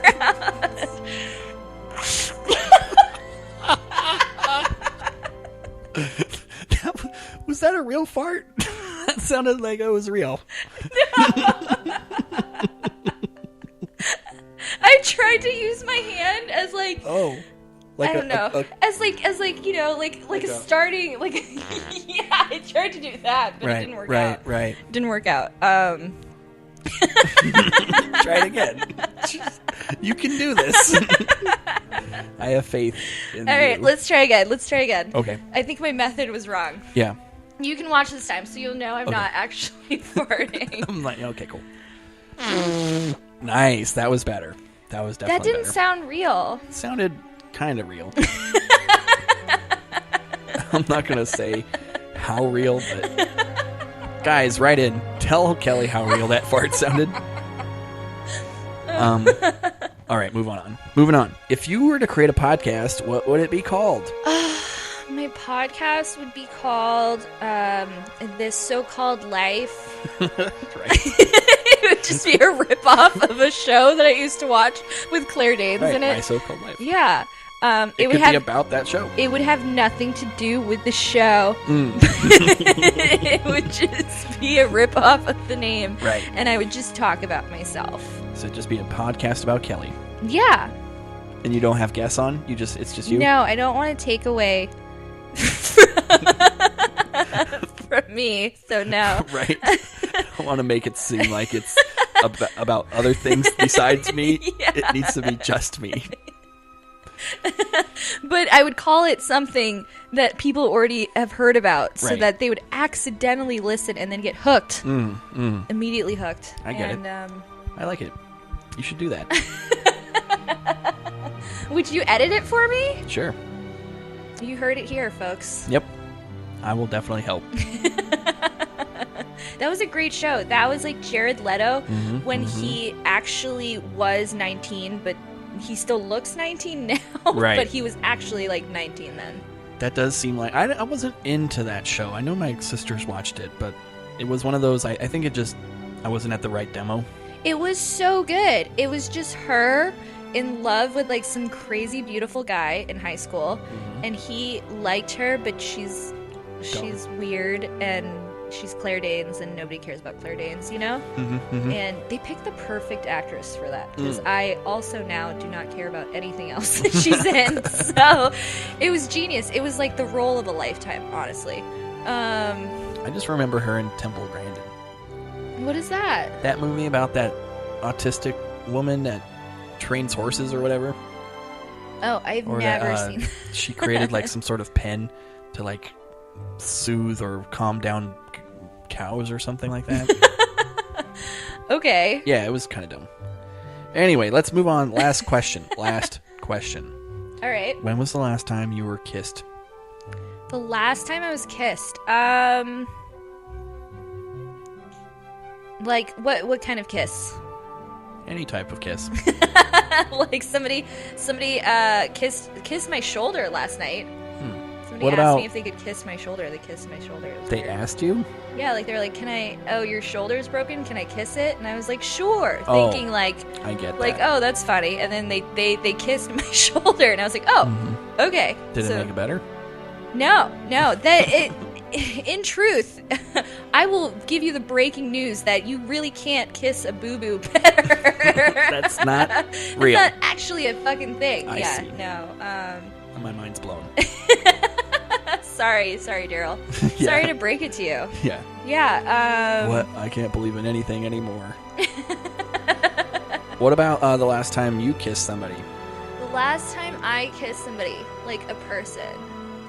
Was that a real fart? That sounded like it was real. I tried to use my hand as like like I don't know, as like you know, like a starting like yeah, I tried to do that, but it didn't work out. Right. Didn't work out. Try it again. You can do this. I have faith in All right, you. let's try again. Okay. I think my method was wrong. Yeah. You can watch this time, so you'll know I'm not actually farting. I'm like, okay, cool. Nice. That was better. That was definitely That didn't better. sound real. It sounded kind of real. I'm not going to say how real, but guys, write in. Tell Kelly how real that fart sounded. All right, moving on. If you were to create a podcast, what would it be called? My podcast would be called This So-Called Life. Right. It would just be a ripoff of a show that I used to watch with Claire Danes in it. My So-Called Life. Yeah. It would be about that show. It would have nothing to do with the show. It would just be a ripoff of the name. Right. And I would just talk about myself. So it'd just be a podcast about Kelly. Yeah. And you don't have guests on? It's just you? No, I don't want to take away from me, so no. Right. I want to make it seem like it's about other things besides me. Yeah. It needs to be just me. But I would call it something that people already have heard about, so Right. that they would accidentally listen and then get hooked. Immediately hooked. I get it. I like it. You should do that. Would you edit it for me? Sure. You heard it here, folks. Yep. I will definitely help. That was a great show. That was like Jared Leto when he actually was 19, but he still looks 19 now. Right. But he was actually like 19 then. That does seem like... I wasn't into that show. I know my sisters watched it, but it was one of those... I think it just... I wasn't at the right demo. It was so good. It was just her in love with like some crazy beautiful guy in high school, and he liked her, but she's weird and she's Claire Danes, and nobody cares about Claire Danes, you know? And they picked the perfect actress for that, because I also now do not care about anything else that she's in. So it was genius. It was like the role of a lifetime, honestly. I just remember her in Temple Grandin. What is that? That movie about that autistic woman that trains horses or whatever. Oh, I've Or never that, seen that. She created like some sort of pen to like soothe or calm down cows or something like that. Okay. Yeah, it was kind of dumb. Anyway, let's move on. Last question. All right. When was the last time you were kissed? The last time I was kissed, like what kind of kiss? Any type of kiss. Like somebody kissed my shoulder last night. Somebody What asked about- me if they could kiss my shoulder. They kissed my shoulder. It was They weird. asked you? Yeah, like they're like, "Can I? Oh, your shoulder's broken. Can I kiss it?" And I was like, "Sure," Oh, thinking like, I get like, that. "Oh, that's funny." And then they kissed my shoulder, and I was like, "Oh, okay." Did it So- make it better? No, that it. In truth, I will give you the breaking news that you really can't kiss a boo-boo better. That's not real. It's not actually a fucking thing. I Yeah, see. no. My mind's blown. Sorry, Daryl. Yeah. Sorry to break it to you. Yeah. Yeah. What? I can't believe in anything anymore. What about the last time you kissed somebody? The last time I kissed somebody, like a person,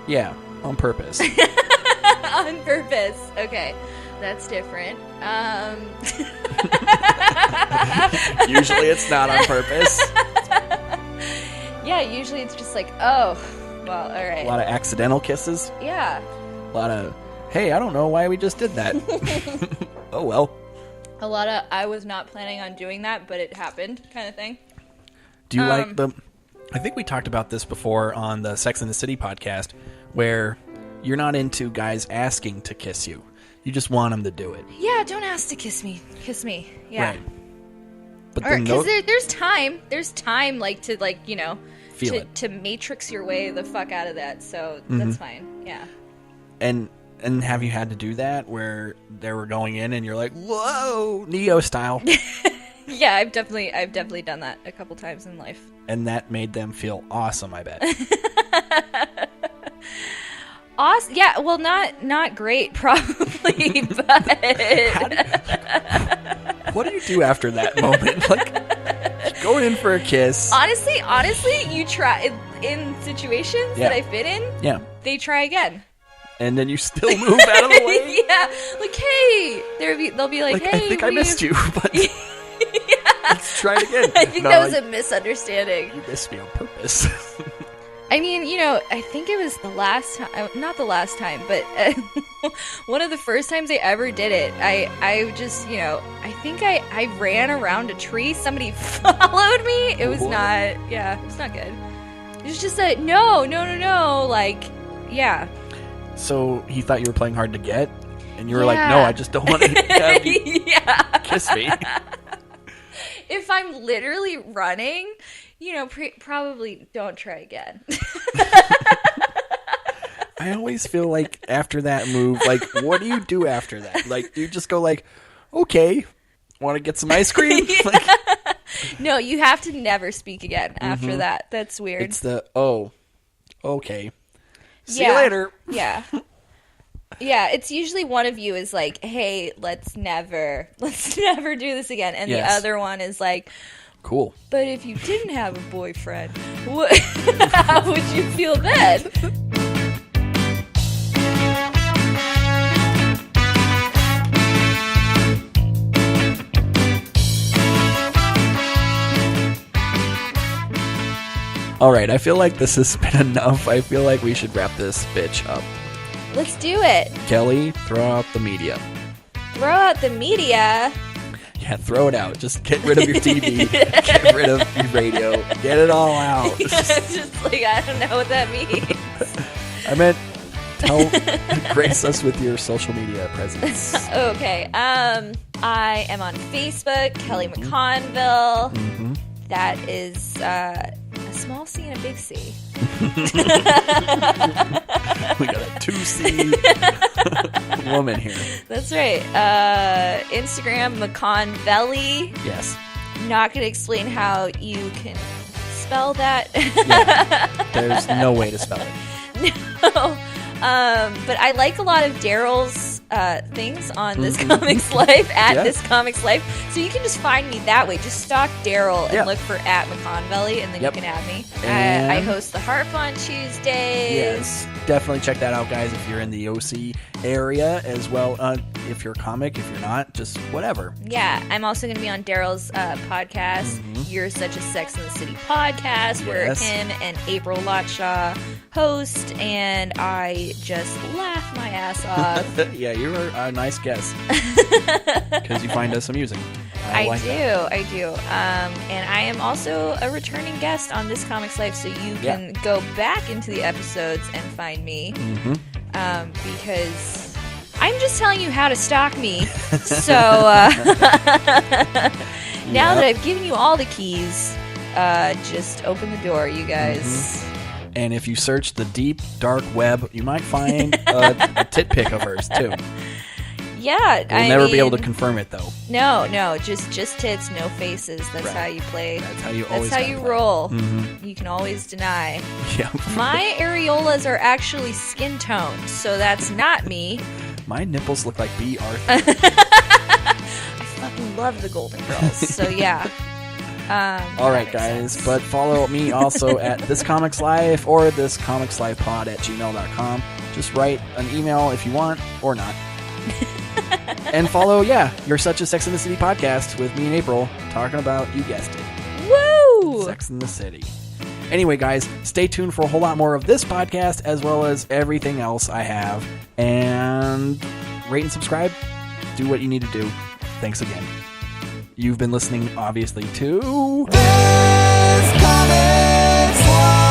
Yeah, on purpose. on purpose. Okay, that's different. Usually it's not on purpose. Yeah, usually it's just like, oh, well, all right. A lot of accidental kisses. Yeah. A lot of, hey, I don't know why we just did that. Oh, well. a lot of I was not planning on doing that, but it happened kind of thing. Do you like the... I think we talked about this before on the Sex and the City podcast, where you're not into guys asking to kiss you. You just want them to do it. Yeah, don't ask to kiss me. Kiss me. Yeah. Right. But because there's time. There's time, like, to, like, you know, to matrix your way the fuck out of that. So that's fine. Yeah. And have you had to do that where they were going in and you're like, whoa, Neo style? Yeah, I've definitely done that a couple times in life. And that made them feel awesome, I bet. Awesome. Yeah, well, not great, probably, but... What do you do after that moment? Like, going in for a kiss. Honestly, you try... In situations that I've been in, they try again. And then you still move out of the way? Yeah. Like, hey! They'll be like, hey, I think I missed you, but... Let's try it again. I think that was a misunderstanding. You missed me on purpose. I mean, you know, I think it was the last time, not the last time, but one of the first times I ever did it, I just, you know, I think I ran around a tree. Somebody followed me. It was not good. It was just a, no, like, yeah. So he thought you were playing hard to get? And you were like, no, I just don't want to have you kiss me. If I'm literally running, you know, probably don't try again. I always feel like after that move, like, what do you do after that? Like, do you just go like, okay, want to get some ice cream? Like, no, you have to never speak again after that. That's weird. It's the, oh, okay. See you later. Yeah. Yeah, it's usually one of you is like, hey, let's never do this again. And the other one is like, cool. But if you didn't have a boyfriend, how would you feel then? All right, I feel like this has been enough. I feel like we should wrap this bitch up. Let's do it. Kelly, throw out the media. Throw out the media? Yeah, throw it out. Just get rid of your TV. Get rid of your radio. Get it all out. Just like, I don't know what that means. I meant, grace us with your social media presence. Okay. I am on Facebook, Kelly McConville. Mm-hmm. That is a small C and a big C. We got a 2C woman here. That's right. Instagram, McConville. Yes. Not going to explain how you can spell that. There's no way to spell it. No. But I like a lot of Daryl's things on This Comics Life, This Comics Life. So you can just find me that way. Just stalk Daryl and look for @McConville, and then you can add me. I host the Heart Fun Tuesdays. Yes, definitely check that out, guys, if you're in the OC area as well. If you're a comic, if you're not, just whatever. Yeah, I'm also going to be on Daryl's podcast, You're Such a Sex and the City podcast, where him and April Lotshaw host, and I just laugh my ass off. Yeah, you're a nice guest because you find us amusing. I do. And I am also a returning guest on This Comics Life, so you can go back into the episodes and find me. Because I'm just telling you how to stalk me. So now that I've given you all the keys, just open the door, you guys. And if you search the deep, dark web, you might find a tit pic of hers, too. Yeah, We'll never be able to confirm it, though. No, just tits, no faces. That's how you play. That's how you always That's how you roll. You can always deny. Yeah. My areolas are actually skin toned, so that's not me. My nipples look like B. Arthur. I fucking love the Golden Girls, so yeah. All right, guys, but follow me also at This Comics Life or thiscomicslifepod@gmail.com. Just write an email if you want, or not. And follow, You're Such a Sex and the City podcast with me and April, talking about, you guessed it, woo! Sex and the City. Anyway, guys, stay tuned for a whole lot more of this podcast, as well as everything else I have. And rate and subscribe. Do what you need to do. Thanks again. You've been listening, obviously, to... This Comics Live!